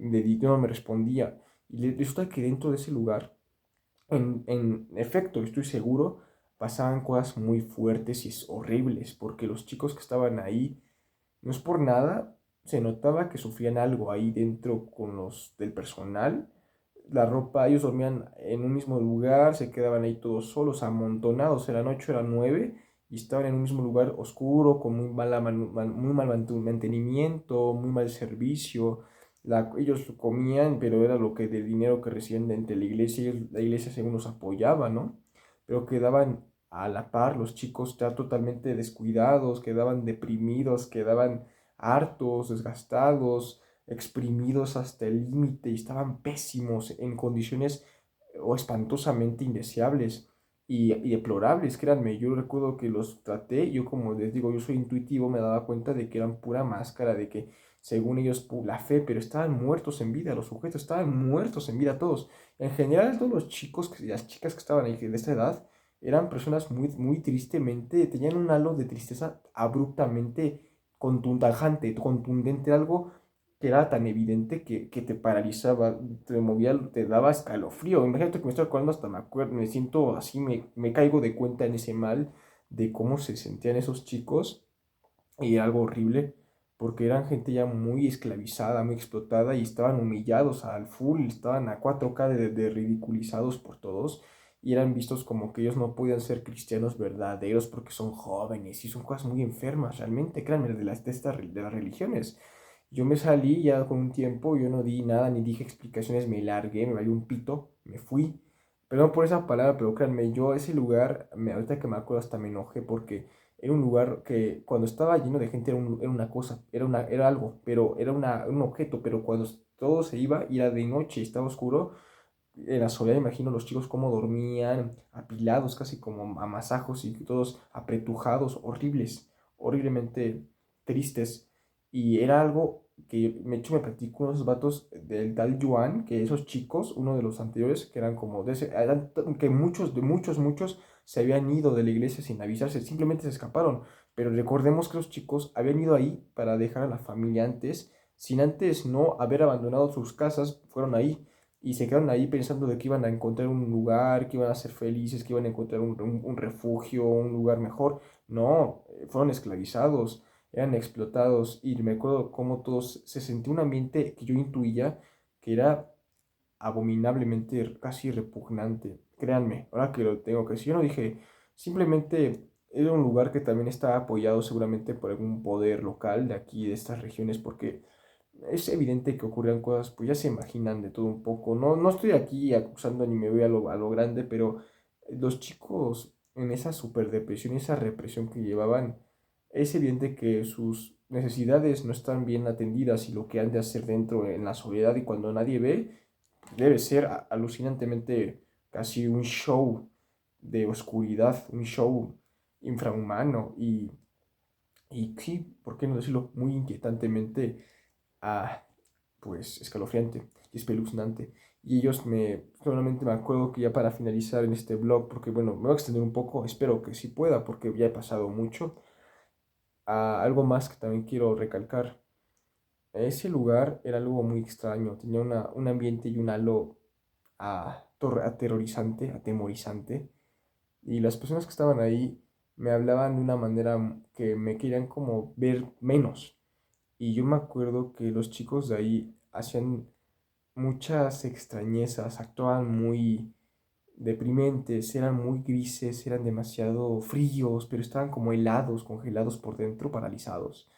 me respondía. Y resulta que dentro de ese lugar, en efecto, estoy seguro, pasaban cosas muy fuertes y horribles, porque los chicos que estaban ahí, no es por nada, se notaba que sufrían algo ahí dentro con los del personal. La ropa, ellos dormían en un mismo lugar, se quedaban ahí todos solos, amontonados, eran 8, eran 9, y estaban en un mismo lugar oscuro, con muy mal mantenimiento, muy mal servicio. Ellos comían, pero era lo que del dinero que recibían de entre la iglesia, la iglesia según los apoyaba, ¿no? Pero quedaban a la par, los chicos ya totalmente descuidados, quedaban deprimidos, quedaban hartos, desgastados, exprimidos hasta el límite y estaban pésimos en condiciones o espantosamente indeseables y deplorables, créanme. Yo recuerdo que los traté, yo como les digo, yo soy intuitivo, me daba cuenta de que eran pura máscara, de que según ellos la fe, pero estaban muertos en vida, los sujetos estaban muertos en vida todos. En general, todos los chicos y las chicas que estaban ahí de esta edad eran personas muy, muy tristemente, tenían un halo de tristeza abruptamente contundente, algo que era tan evidente que te paralizaba, te movía, te daba escalofrío. Imagínate que me estoy acordando, hasta me acuerdo, me siento así, me caigo de cuenta en ese mal de cómo se sentían esos chicos y era algo horrible porque eran gente ya muy esclavizada, muy explotada y estaban humillados al full, estaban a 4K de ridiculizados por todos y eran vistos como que ellos no podían ser cristianos verdaderos porque son jóvenes y son cosas muy enfermas realmente, créanme, de las religiones. Yo me salí ya con un tiempo, yo no di nada ni dije explicaciones, me largué, me valió un pito, me fui. Perdón por esa palabra, pero créanme, yo ese lugar, ahorita que me acuerdo hasta me enojé porque era un lugar que cuando estaba lleno de gente era una cosa, era algo, pero era un objeto, pero cuando todo se iba y era de noche y estaba oscuro, en la soledad imagino los chicos cómo dormían, apilados casi como amasajos y todos apretujados, horribles, horriblemente tristes. Y era algo que me hecho me platicó unos vatos del tal Yuan, que esos chicos, uno de los anteriores, que eran como que muchos se habían ido de la iglesia sin avisarse, simplemente se escaparon. Pero recordemos que los chicos habían ido ahí para dejar a la familia antes, sin antes no haber abandonado sus casas, fueron ahí y se quedaron ahí pensando de que iban a encontrar un lugar, que iban a ser felices, que iban a encontrar un refugio, un lugar mejor. No, fueron esclavizados, eran explotados y me acuerdo cómo todos se sentía un ambiente que yo intuía que era abominablemente casi repugnante. Créanme, ahora que lo tengo que decir, yo no dije, simplemente era un lugar que también está apoyado seguramente por algún poder local de aquí, de estas regiones, porque es evidente que ocurrían cosas, pues ya se imaginan de todo un poco. No, no estoy aquí acusando ni me voy a lo grande, pero los chicos en esa super depresión, esa represión que llevaban, es evidente que sus necesidades no están bien atendidas y lo que han de hacer dentro en la soledad y cuando nadie ve, debe ser alucinantemente casi un show de oscuridad, un show infrahumano y sí, ¿por qué no decirlo? Muy inquietantemente ah, pues escalofriante y espeluznante. Y solamente me acuerdo que ya para finalizar en este blog, porque bueno, me voy a extender un poco, espero que sí pueda, porque ya he pasado mucho, a algo más que también quiero recalcar. Ese lugar era algo muy extraño, tenía un ambiente y un halo aterrorizante, atemorizante, y las personas que estaban ahí me hablaban de una manera que me querían como ver menos. Y yo me acuerdo que los chicos de ahí hacían muchas extrañezas, actuaban muy deprimentes, eran muy grises, eran demasiado fríos, pero estaban como helados, congelados por dentro, paralizados.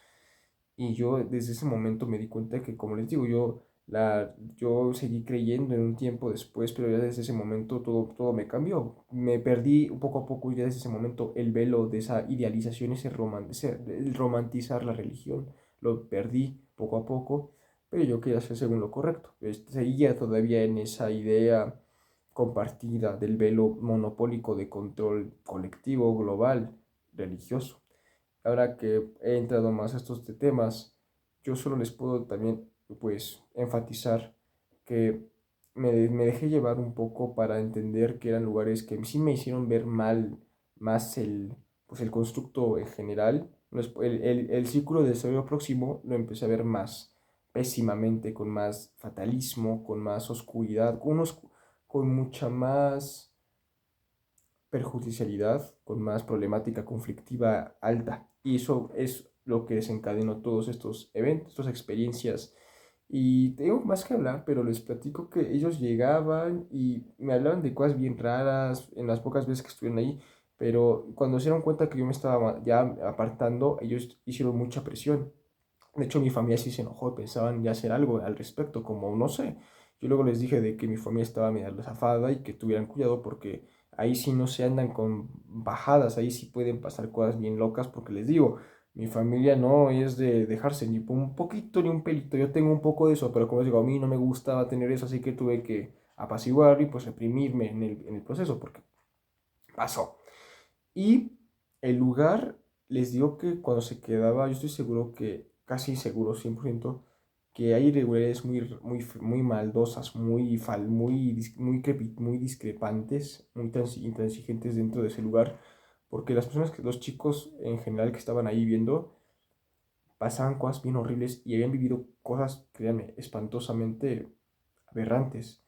Y yo desde ese momento me di cuenta que, como les digo, yo seguí creyendo en un tiempo después, pero ya desde ese momento todo me cambió. Me perdí un poco a poco ya desde ese momento el velo de esa idealización, el romantizar la religión. Lo perdí poco a poco, pero yo quería hacer según lo correcto. Seguía todavía en esa idea compartida del velo monopólico de control colectivo, global, religioso. Ahora que he entrado más a estos temas, yo solo les puedo también, pues, enfatizar que me dejé llevar un poco para entender que eran lugares que sí me hicieron ver mal más pues, el constructo en general. El círculo de desarrollo próximo lo empecé a ver más pésimamente, con más fatalismo, con más oscuridad, con mucha más perjudicialidad, con más problemática conflictiva alta. Y eso es lo que desencadenó todos estos eventos, estas experiencias. Y tengo más que hablar, pero les platico que ellos llegaban y me hablaban de cosas bien raras en las pocas veces que estuvieron ahí, pero cuando se dieron cuenta que yo me estaba ya apartando, ellos hicieron mucha presión. De hecho, mi familia sí se enojó, pensaban ya hacer algo al respecto, como no sé. Yo luego les dije de que mi familia estaba medio zafada y que tuvieran cuidado porque ahí sí no se andan con bajadas, ahí sí pueden pasar cosas bien locas porque les digo, mi familia no es de dejarse ni un poquito ni un pelito. Yo tengo un poco de eso, pero como les digo, a mí no me gustaba tener eso, así que tuve que apaciguar y pues reprimirme en el proceso porque pasó. Y el lugar, les digo que cuando se quedaba, yo estoy seguro que, casi seguro, 100%, que hay irregularidades muy maldosas, muy discrepantes, intransigentes dentro de ese lugar, porque los chicos en general que estaban ahí viendo, pasaban cosas bien horribles y habían vivido cosas, créanme, espantosamente aberrantes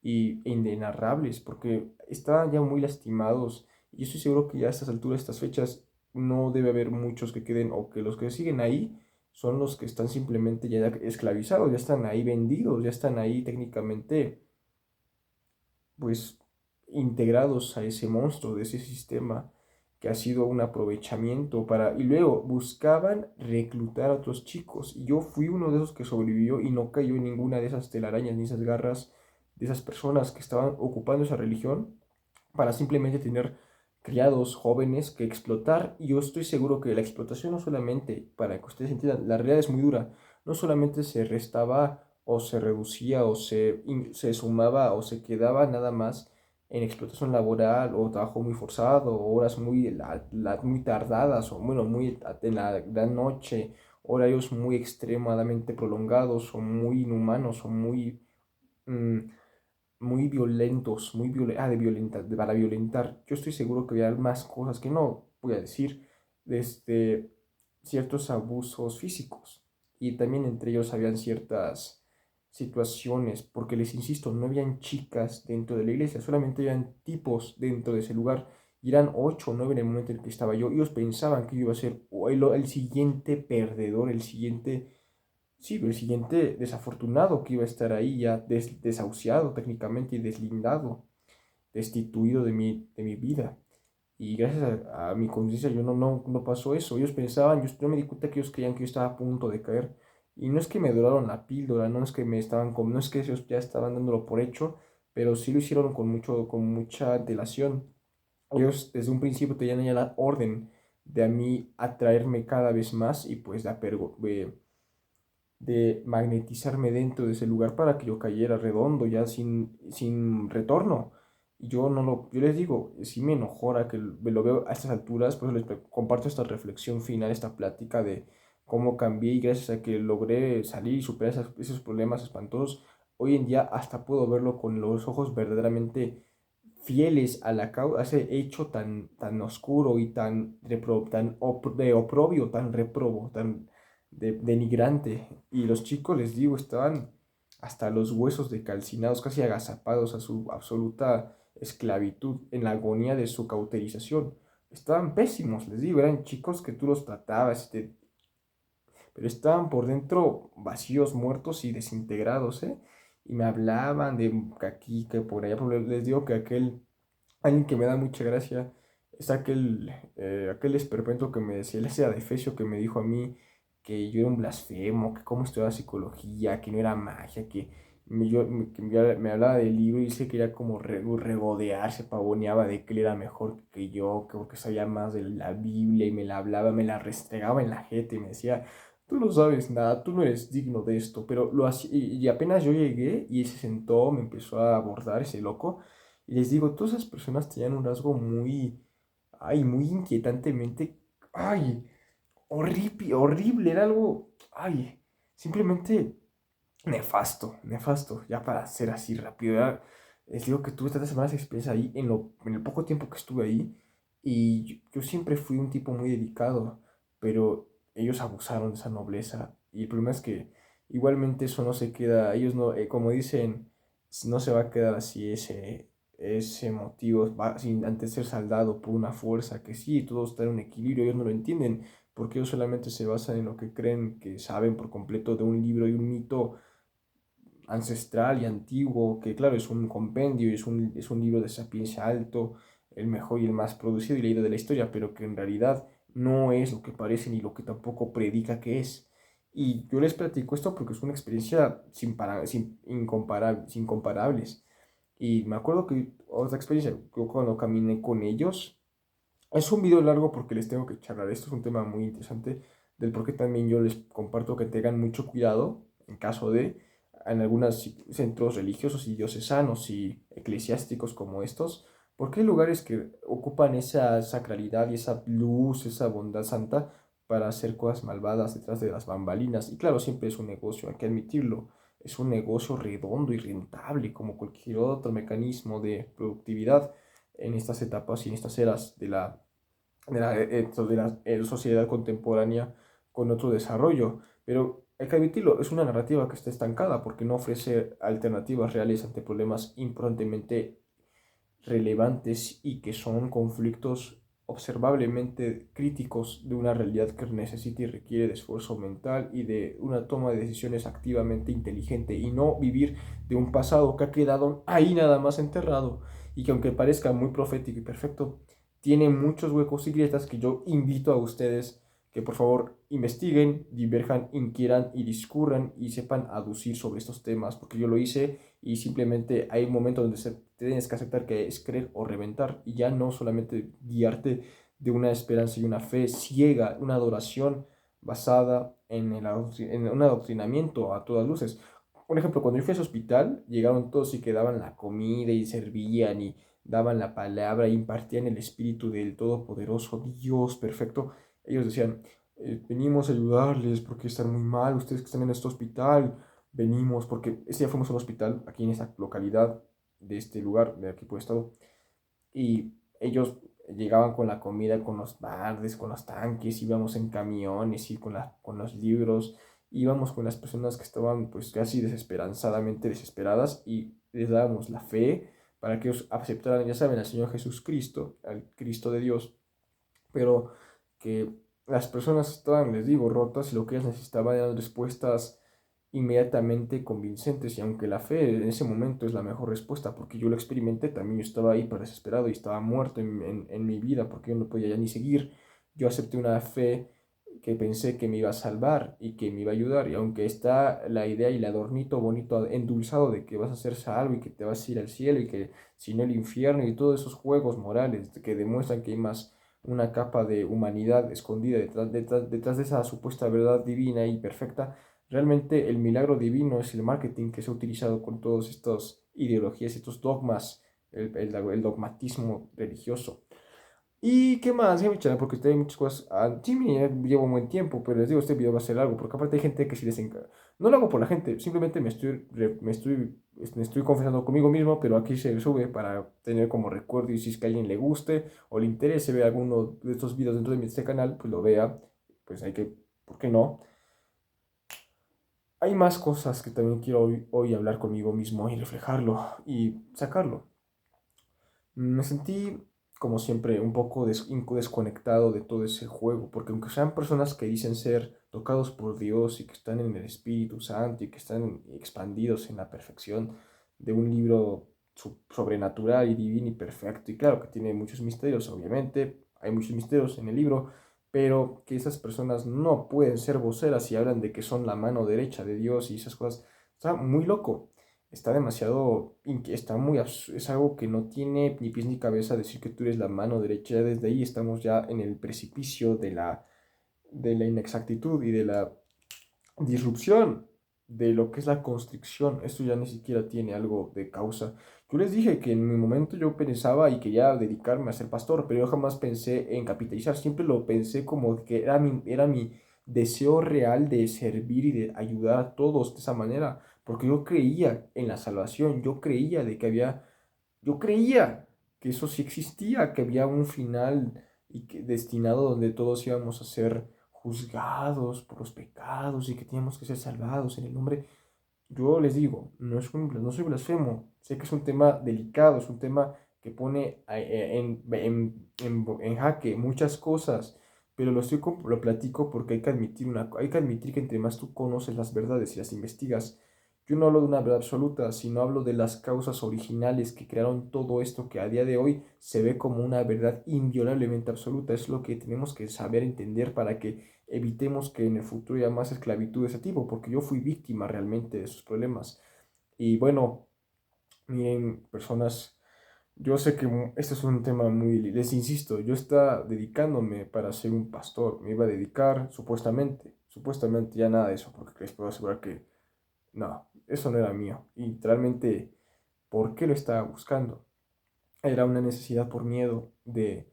e inenarrables, porque estaban ya muy lastimados. Y yo estoy seguro que ya a estas alturas, estas fechas, no debe haber muchos que queden, o que los que siguen ahí son los que están simplemente ya esclavizados, ya están ahí vendidos, ya están ahí técnicamente, pues, integrados a ese monstruo, de ese sistema que ha sido un aprovechamiento para... Y luego buscaban reclutar a otros chicos. Y yo fui uno de esos que sobrevivió y no cayó en ninguna de esas telarañas ni esas garras de esas personas que estaban ocupando esa religión para simplemente tener criados jóvenes que explotar. Y yo estoy seguro que la explotación no solamente, para que ustedes entiendan, la realidad es muy dura, no solamente se restaba o se reducía o se sumaba o se quedaba nada más en explotación laboral o trabajo muy forzado, o horas muy tardadas o bueno, muy en la gran noche, horarios muy extremadamente prolongados o muy inhumanos o mm, muy violentos, para violentar. Yo estoy seguro que había más cosas que no voy a decir, desde ciertos abusos físicos. Y también entre ellos habían ciertas situaciones, porque les insisto, no habían chicas dentro de la iglesia, solamente habían tipos dentro de ese lugar. Y eran 8 o 9 en el momento en el que estaba yo. Ellos pensaban que yo iba a ser el siguiente perdedor, el siguiente. Sí, el siguiente desafortunado que iba a estar ahí ya desahuciado técnicamente y deslindado, destituido de mi vida. Y gracias a mi conciencia yo no pasó eso. Ellos pensaban, yo me di cuenta que ellos creían que yo estaba a punto de caer. Y no es que me doraron la píldora, no es que no es que ellos ya estaban dándolo por hecho, pero sí lo hicieron con mucha antelación. Ellos desde un principio tenían ya la orden de a mí atraerme cada vez más y pues de magnetizarme dentro de ese lugar para que yo cayera redondo, ya sin retorno. Y yo les digo, sí me enojora que me lo veo a estas alturas, pues les comparto esta reflexión final, esta plática cómo cambié y gracias a que logré salir y superar esos problemas espantosos, hoy en día hasta puedo verlo con los ojos verdaderamente fieles a la causa, a ese hecho tan oscuro y de oprobio, tan reprobo, tan denigrante. Y los chicos, les digo, estaban hasta los huesos de calcinados, casi agazapados a su absoluta esclavitud, en la agonía de su cauterización. Estaban pésimos, les digo, eran chicos que tú los tratabas, pero estaban por dentro vacíos, muertos y desintegrados, ¿eh? Y me hablaban de que aquí, que por allá, pero les digo que alguien que me da mucha gracia es aquel esperpento que me decía, ese adefesio que me dijo a mí que yo era un blasfemo, que cómo estudiaba psicología, que no era magia, que me hablaba del libro y dice que era como regodearse, pavoneaba de que él era mejor que yo, que porque sabía más de la Biblia y me la hablaba, me la restregaba en la jeta y me decía, tú no sabes nada, tú no eres digno de esto, pero lo hacía, y apenas yo llegué y él se sentó, me empezó a abordar ese loco. Y les digo, todas esas personas tenían un rasgo muy inquietantemente, ay, horrible, horrible, era algo, simplemente nefasto, nefasto, ya para ser así rápido. Les digo que tuve tantas semanas de experiencia ahí, en el poco tiempo que estuve ahí, y yo siempre fui un tipo muy dedicado, pero ellos abusaron de esa nobleza, y el problema es que igualmente eso no se queda, ellos no, como dicen, no se va a quedar así ese motivo, sin antes ser saldado por una fuerza, que sí, todo está en un equilibrio, ellos no lo entienden, porque ellos solamente se basan en lo que creen que saben por completo de un libro y un mito ancestral y antiguo, que claro, es un compendio y es un libro de sapiencia alto, el mejor y el más producido y leído de la historia, pero que en realidad no es lo que parece ni lo que tampoco predica que es. Y yo les platico esto porque es una experiencia sin comparables. Y me acuerdo que otra experiencia, yo cuando caminé con ellos, es un video largo porque les tengo que charlar, esto es un tema muy interesante del por qué también yo les comparto que tengan mucho cuidado en caso de en algunos centros religiosos y diocesanos y eclesiásticos como estos, porque hay lugares que ocupan esa sacralidad y esa luz, esa bondad santa para hacer cosas malvadas detrás de las bambalinas. Y claro, siempre es un negocio, hay que admitirlo, es un negocio redondo y rentable como cualquier otro mecanismo de productividad en estas etapas y en estas eras de la sociedad contemporánea con otro desarrollo. Pero hay que admitirlo, es una narrativa que está estancada porque no ofrece alternativas reales ante problemas importantemente relevantes y que son conflictos observablemente críticos de una realidad que necesita y requiere de esfuerzo mental y de una toma de decisiones activamente inteligente y no vivir de un pasado que ha quedado ahí nada más enterrado y que aunque parezca muy profético y perfecto, tiene muchos huecos y grietas que yo invito a ustedes que por favor investiguen, diverjan, inquieran y discurran y sepan aducir sobre estos temas, porque yo lo hice y simplemente hay un momento donde tienes que aceptar que es creer o reventar y ya no solamente guiarte de una esperanza y una fe ciega, una adoración basada en un adoctrinamiento a todas luces. Por ejemplo, cuando yo fui a ese hospital, llegaron todos y que daban la comida y servían y daban la palabra e impartían el espíritu del Todopoderoso Dios perfecto. Ellos decían, venimos a ayudarles porque están muy mal, ustedes que están en este hospital, venimos, porque ese día fuimos a un hospital aquí en esta localidad de este lugar, de aquí por estado, y ellos llegaban con la comida, con los bardes, con los tanques, íbamos en camiones y con los libros, íbamos con las personas que estaban pues casi desesperanzadamente desesperadas y les dábamos la fe para que ellos aceptaran, ya saben, al Señor Jesucristo, al Cristo de Dios, pero que las personas estaban, les digo, rotas y lo que ellas necesitaban eran respuestas inmediatamente convincentes y aunque la fe en ese momento es la mejor respuesta porque yo lo experimenté, también yo estaba ahí desesperado y estaba muerto en mi vida porque yo no podía ya ni seguir, yo acepté una fe que pensé que me iba a salvar y que me iba a ayudar y aunque está la idea y el adornito bonito endulzado de que vas a ser salvo y que te vas a ir al cielo y que si no el infierno y todos esos juegos morales que demuestran que hay más una capa de humanidad escondida detrás de esa supuesta verdad divina y perfecta. Realmente el milagro divino es el marketing que se ha utilizado con todas estas ideologías, estos dogmas, el dogmatismo religioso. ¿Y qué más? Déjame echar, porque hay muchas cosas. Sí, llevo un buen tiempo, pero les digo, este video va a ser largo, porque aparte hay gente que sí les encanta. No lo hago por la gente, simplemente me estoy confesando conmigo mismo, pero aquí se sube para tener como recuerdo y si es que a alguien le guste o le interese ver alguno de estos videos dentro de este canal, pues lo vea. Pues hay que, ¿por qué no? Hay más cosas que también quiero hoy hablar conmigo mismo y reflejarlo y sacarlo. Me sentí, como siempre, un poco desconectado de todo ese juego, porque aunque sean personas que dicen ser tocados por Dios y que están en el Espíritu Santo y que están expandidos en la perfección de un libro sobrenatural y divino y perfecto, y claro que tiene muchos misterios, obviamente, hay muchos misterios en el libro, pero que esas personas no pueden ser voceras y hablan de que son la mano derecha de Dios y esas cosas, está muy loco, está demasiado, está muy, es algo que no tiene ni pies ni cabeza decir que tú eres la mano derecha. Desde ahí estamos ya en el precipicio de la inexactitud y de la disrupción de lo que es la constricción. Esto ya ni siquiera tiene algo de causa. Yo les dije que en mi momento yo pensaba y quería dedicarme a ser pastor, pero yo jamás pensé en capitalizar. Siempre lo pensé como que era mi deseo real de servir y de ayudar a todos de esa manera, porque yo creía en la salvación, yo creía que eso sí existía, que había un final y que destinado donde todos íbamos a ser juzgados por los pecados y que teníamos que ser salvados en el nombre. Yo les digo, no soy blasfemo, sé que es un tema delicado, es un tema que pone en jaque muchas cosas, pero lo platico porque hay que admitir que entre más tú conoces las verdades y las investigas, yo no hablo de una verdad absoluta, sino hablo de las causas originales que crearon todo esto que a día de hoy se ve como una verdad inviolablemente absoluta. Es lo que tenemos que saber entender para que evitemos que en el futuro haya más esclavitud de ese tipo, porque yo fui víctima realmente de esos problemas. Y bueno, miren, personas, yo sé que este es un tema muy, les insisto, yo estaba dedicándome para ser un pastor, me iba a dedicar supuestamente ya nada de eso, porque les puedo asegurar que no, eso no era mío. Y realmente, ¿por qué lo estaba buscando? Era una necesidad por miedo de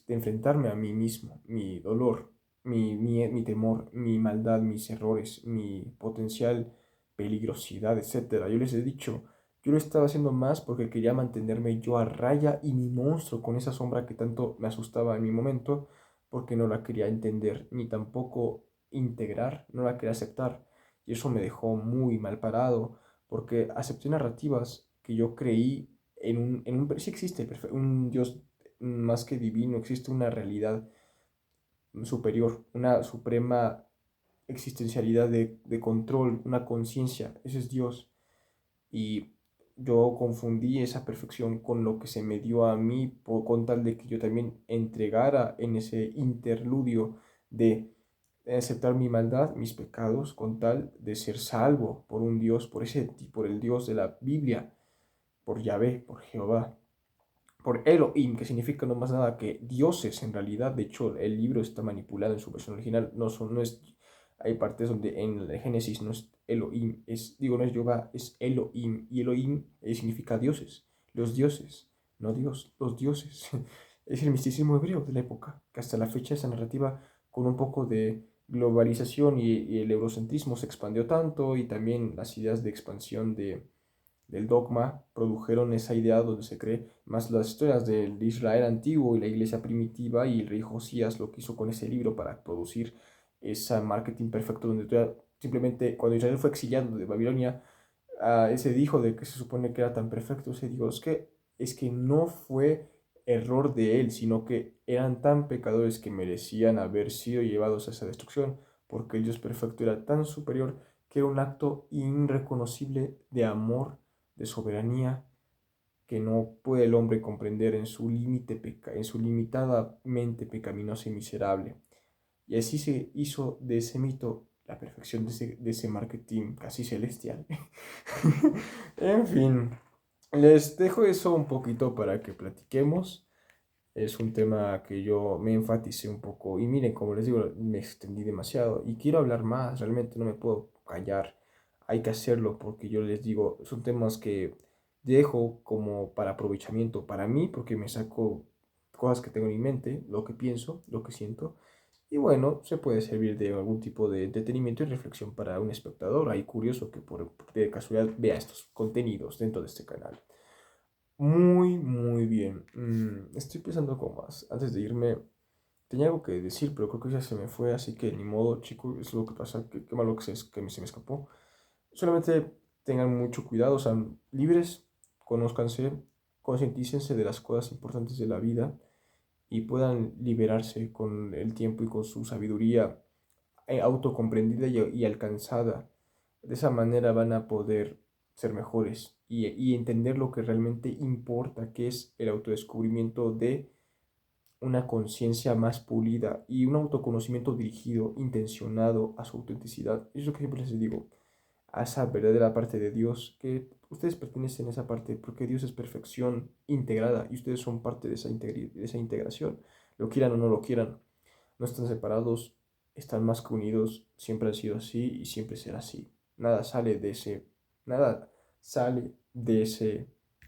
enfrentarme a mí mismo, mi dolor, mi temor, mi maldad, mis errores, mi potencial peligrosidad, etcétera. Yo les he dicho, yo lo estaba haciendo más porque quería mantenerme yo a raya y mi monstruo con esa sombra que tanto me asustaba en mi momento, porque no la quería entender ni tampoco integrar, no la quería aceptar. Y eso me dejó muy mal parado, porque acepté narrativas que yo creí sí existe un Dios más que divino, existe una realidad superior, una suprema existencialidad de control, una conciencia, ese es Dios. Y yo confundí esa perfección con lo que se me dio a mí con tal de que yo también entregara en ese interludio de aceptar mi maldad, mis pecados, con tal de ser salvo por un Dios, por el Dios de la Biblia, por Yahvé, por Jehová, por Elohim, que significa no más nada que dioses en realidad. De hecho, el libro está manipulado en su versión original. No es, hay partes donde en el Génesis no es Elohim, no es Jehová, es Elohim. Y Elohim significa dioses, los dioses, no Dios, los dioses. Es el misticismo hebreo de la época, que hasta la fecha esa narrativa con un poco de globalización y el eurocentrismo se expandió tanto y también las ideas de expansión del dogma produjeron esa idea donde se cree más las historias del Israel antiguo y la iglesia primitiva y el rey Josías lo que hizo con ese libro para producir ese marketing perfecto donde simplemente cuando Israel fue exiliado de Babilonia, ese dijo de que se supone que era tan perfecto, se dijo es que no fue error de él, sino que eran tan pecadores que merecían haber sido llevados a esa destrucción, porque el Dios perfecto era tan superior que era un acto irreconocible de amor, de soberanía, que no puede el hombre comprender en su en su limitada mente pecaminosa y miserable. Y así se hizo de ese mito la perfección de ese marketing casi celestial. En fin, les dejo eso un poquito para que platiquemos. Es un tema que yo me enfaticé un poco y miren, como les digo, me extendí demasiado y quiero hablar más, realmente no me puedo callar, hay que hacerlo porque yo les digo, son temas que dejo como para aprovechamiento para mí porque me saco cosas que tengo en mi mente, lo que pienso, lo que siento. Y bueno, se puede servir de algún tipo de entretenimiento y reflexión para un espectador ahí curioso que por de casualidad vea estos contenidos dentro de este canal. Muy, muy bien. Estoy pensando como más. Antes de irme, tenía algo que decir, pero creo que ya se me fue, así que ni modo, chicos, es lo que pasa, qué malo que, se me escapó. Solamente tengan mucho cuidado, sean libres, conózcanse, concientícense de las cosas importantes de la vida y puedan liberarse con el tiempo y con su sabiduría autocomprendida y alcanzada. De esa manera van a poder ser mejores y entender lo que realmente importa, que es el autodescubrimiento de una conciencia más pulida y un autoconocimiento dirigido, intencionado a su autenticidad. Es lo que siempre les digo, a esa verdadera parte de Dios, que ustedes pertenecen a esa parte, porque Dios es perfección integrada y ustedes son parte de de esa integración, lo quieran o no lo quieran. No están separados, están más que unidos, siempre han sido así y siempre será así. Nada sale de nada sale de ese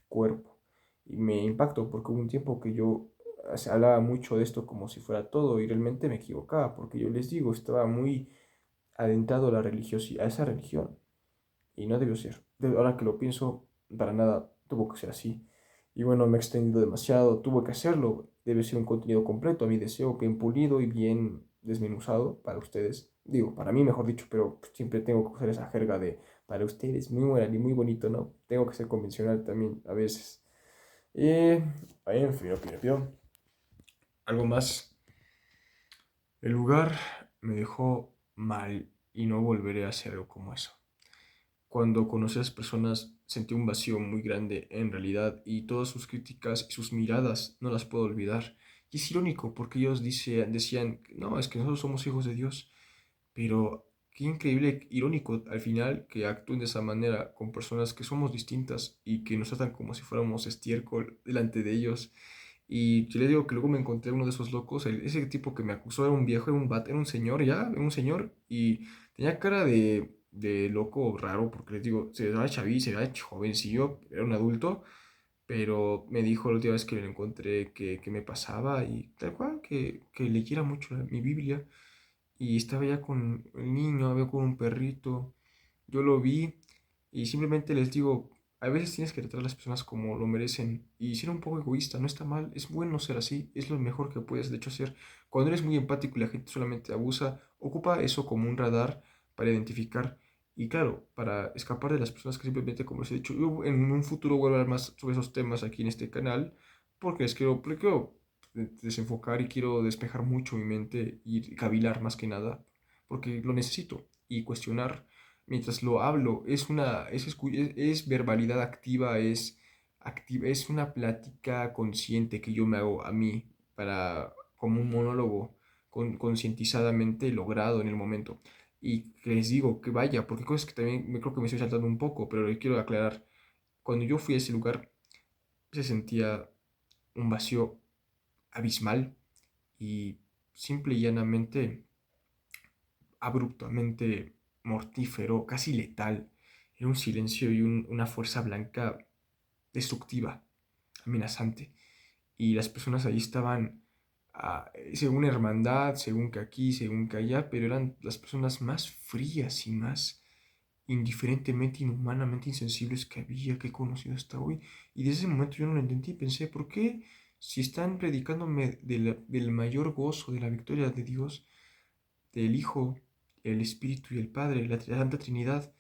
cuerpo. Y me impactó porque hubo un tiempo que yo se hablaba mucho de esto como si fuera todo y realmente me equivocaba, porque yo les digo, estaba muy adentrado a a esa religión y no debió ser. Ahora que lo pienso, para nada tuvo que ser así. Y bueno, me he extendido demasiado, tuve que hacerlo. Debe ser un contenido completo, a mi deseo, bien pulido y bien desmenuzado para ustedes. Digo, para mí mejor dicho, pero siempre tengo que usar esa jerga de para ustedes, muy moral y muy bonito, ¿no? Tengo que ser convencional también a veces. En fin, opinión. Algo más. El lugar me dejó mal y no volveré a hacer algo como eso. Cuando conocí a las personas sentí un vacío muy grande en realidad y todas sus críticas y sus miradas no las puedo olvidar. Y es irónico porque ellos decían, no, es que nosotros somos hijos de Dios, pero qué increíble, irónico al final que actúen de esa manera con personas que somos distintas y que nos tratan como si fuéramos estiércol delante de ellos. Y yo le digo que luego me encontré uno de esos locos, ese tipo que me acusó era un viejo, era un señor ya, era un señor, y tenía cara de loco raro, porque les digo, se veía se veía jovencillo, era un adulto, pero me dijo la última vez que lo encontré que me pasaba y tal cual, que leyera mucho mi Biblia, y estaba ya con el niño, había con un perrito, yo lo vi y simplemente les digo, a veces tienes que tratar a las personas como lo merecen y ser un poco egoísta, no está mal, es bueno ser así, es lo mejor que puedes de hecho hacer. Cuando eres muy empático y la gente solamente abusa, ocupa eso como un radar para identificar y claro, para escapar de las personas que simplemente, como les he dicho, yo en un futuro voy a hablar más sobre esos temas aquí en este canal porque quiero desenfocar y quiero despejar mucho mi mente y cavilar más que nada porque lo necesito y cuestionar mientras lo hablo. Es verbalidad activa, es una plática consciente que yo me hago a mí para, como un monólogo concientizadamente logrado en el momento. Y que les digo que vaya, porque hay cosas que también me creo que me estoy saltando un poco, pero le quiero aclarar. Cuando yo fui a ese lugar, se sentía un vacío abismal y simple y llanamente abruptamente mortífero, casi letal. Era un silencio y una fuerza blanca destructiva, amenazante. Y las personas allí estaban, según hermandad, según que aquí, según que allá, pero eran las personas más frías y más indiferentemente, inhumanamente insensibles que he conocido hasta hoy. Y desde ese momento yo no lo entendí y pensé, ¿por qué si están predicándome del mayor gozo, de la victoria de Dios, del Hijo, el Espíritu y el Padre, la Santa Trinidad?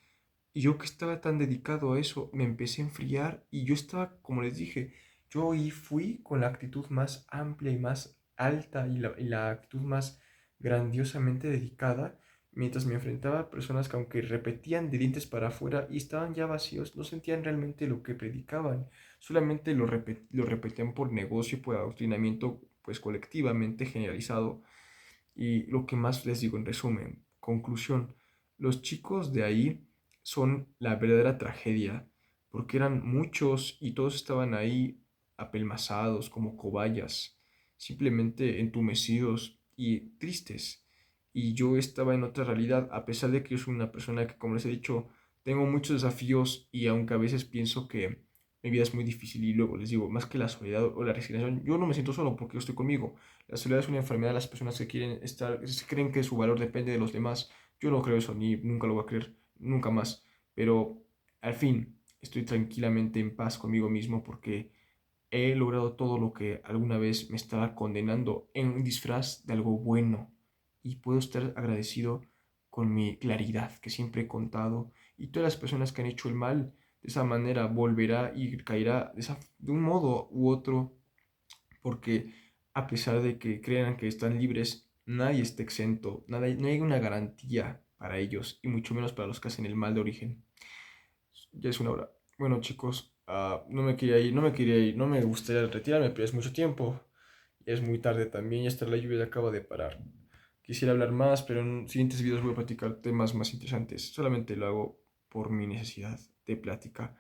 Y yo que estaba tan dedicado a eso, me empecé a enfriar y yo estaba, como les dije, yo ahí fui con la actitud más amplia y más alta y la actitud más grandiosamente dedicada, mientras me enfrentaba a personas que aunque repetían de dientes para afuera y estaban ya vacíos, no sentían realmente lo que predicaban, solamente lo repetían por negocio y por adoctrinamiento, pues colectivamente generalizado. Y lo que más les digo en resumen, conclusión, los chicos de ahí son la verdadera tragedia, porque eran muchos y todos estaban ahí apelmazados como cobayas, simplemente entumecidos y tristes. Y yo estaba en otra realidad, a pesar de que yo soy una persona que, como les he dicho, tengo muchos desafíos y aunque a veces pienso que mi vida es muy difícil y luego les digo, más que la soledad o la resignación, yo no me siento solo porque yo estoy conmigo. La soledad es una enfermedad de las personas que quieren estar, creen que su valor depende de los demás. Yo no creo eso, ni nunca lo voy a creer, nunca más. Pero al fin estoy tranquilamente en paz conmigo mismo porque he logrado todo lo que alguna vez me estaba condenando en un disfraz de algo bueno y puedo estar agradecido con mi claridad que siempre he contado y todas las personas que han hecho el mal de esa manera volverá y caerá de un modo u otro porque a pesar de que crean que están libres, nadie está exento, nada, no hay una garantía para ellos y mucho menos para los que hacen el mal de origen. Ya es una hora. Bueno, chicos, no me gustaría retirarme, pero es mucho tiempo. Ya es muy tarde también, ya está la lluvia ya acaba de parar. Quisiera hablar más, pero en siguientes videos voy a platicar temas más interesantes. Solamente lo hago por mi necesidad de plática.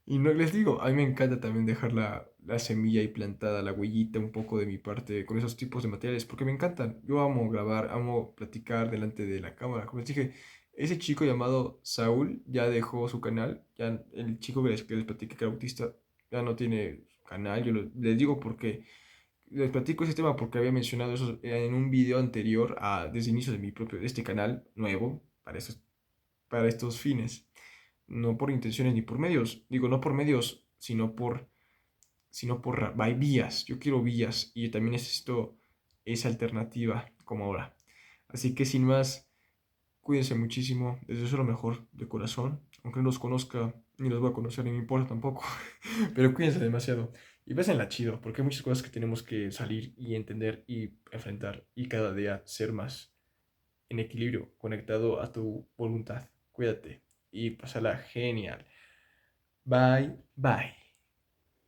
Y no les digo, a mí me encanta también dejar la semilla ahí plantada, la huellita un poco de mi parte con esos tipos de materiales, porque me encantan. Yo amo grabar, amo platicar delante de la cámara. Como les dije, ese chico llamado Saúl ya dejó su canal, ya el chico que les platiqué que era autista ya no tiene canal. Les digo porque les platico ese tema porque había mencionado eso en un video anterior desde inicios de de este canal nuevo para estos fines. No por intenciones ni por medios. Digo, no por medios, sino por vías. Yo quiero vías y también necesito esa alternativa como ahora. Así que sin más, cuídense muchísimo. Les deseo lo mejor de corazón. Aunque no los conozca, ni los voy a conocer, ni me importa tampoco. Pero cuídense demasiado. Y bésenla chido, porque hay muchas cosas que tenemos que salir y entender y enfrentar. Y cada día ser más en equilibrio, conectado a tu voluntad. Cuídate y pásala genial. Bye, bye.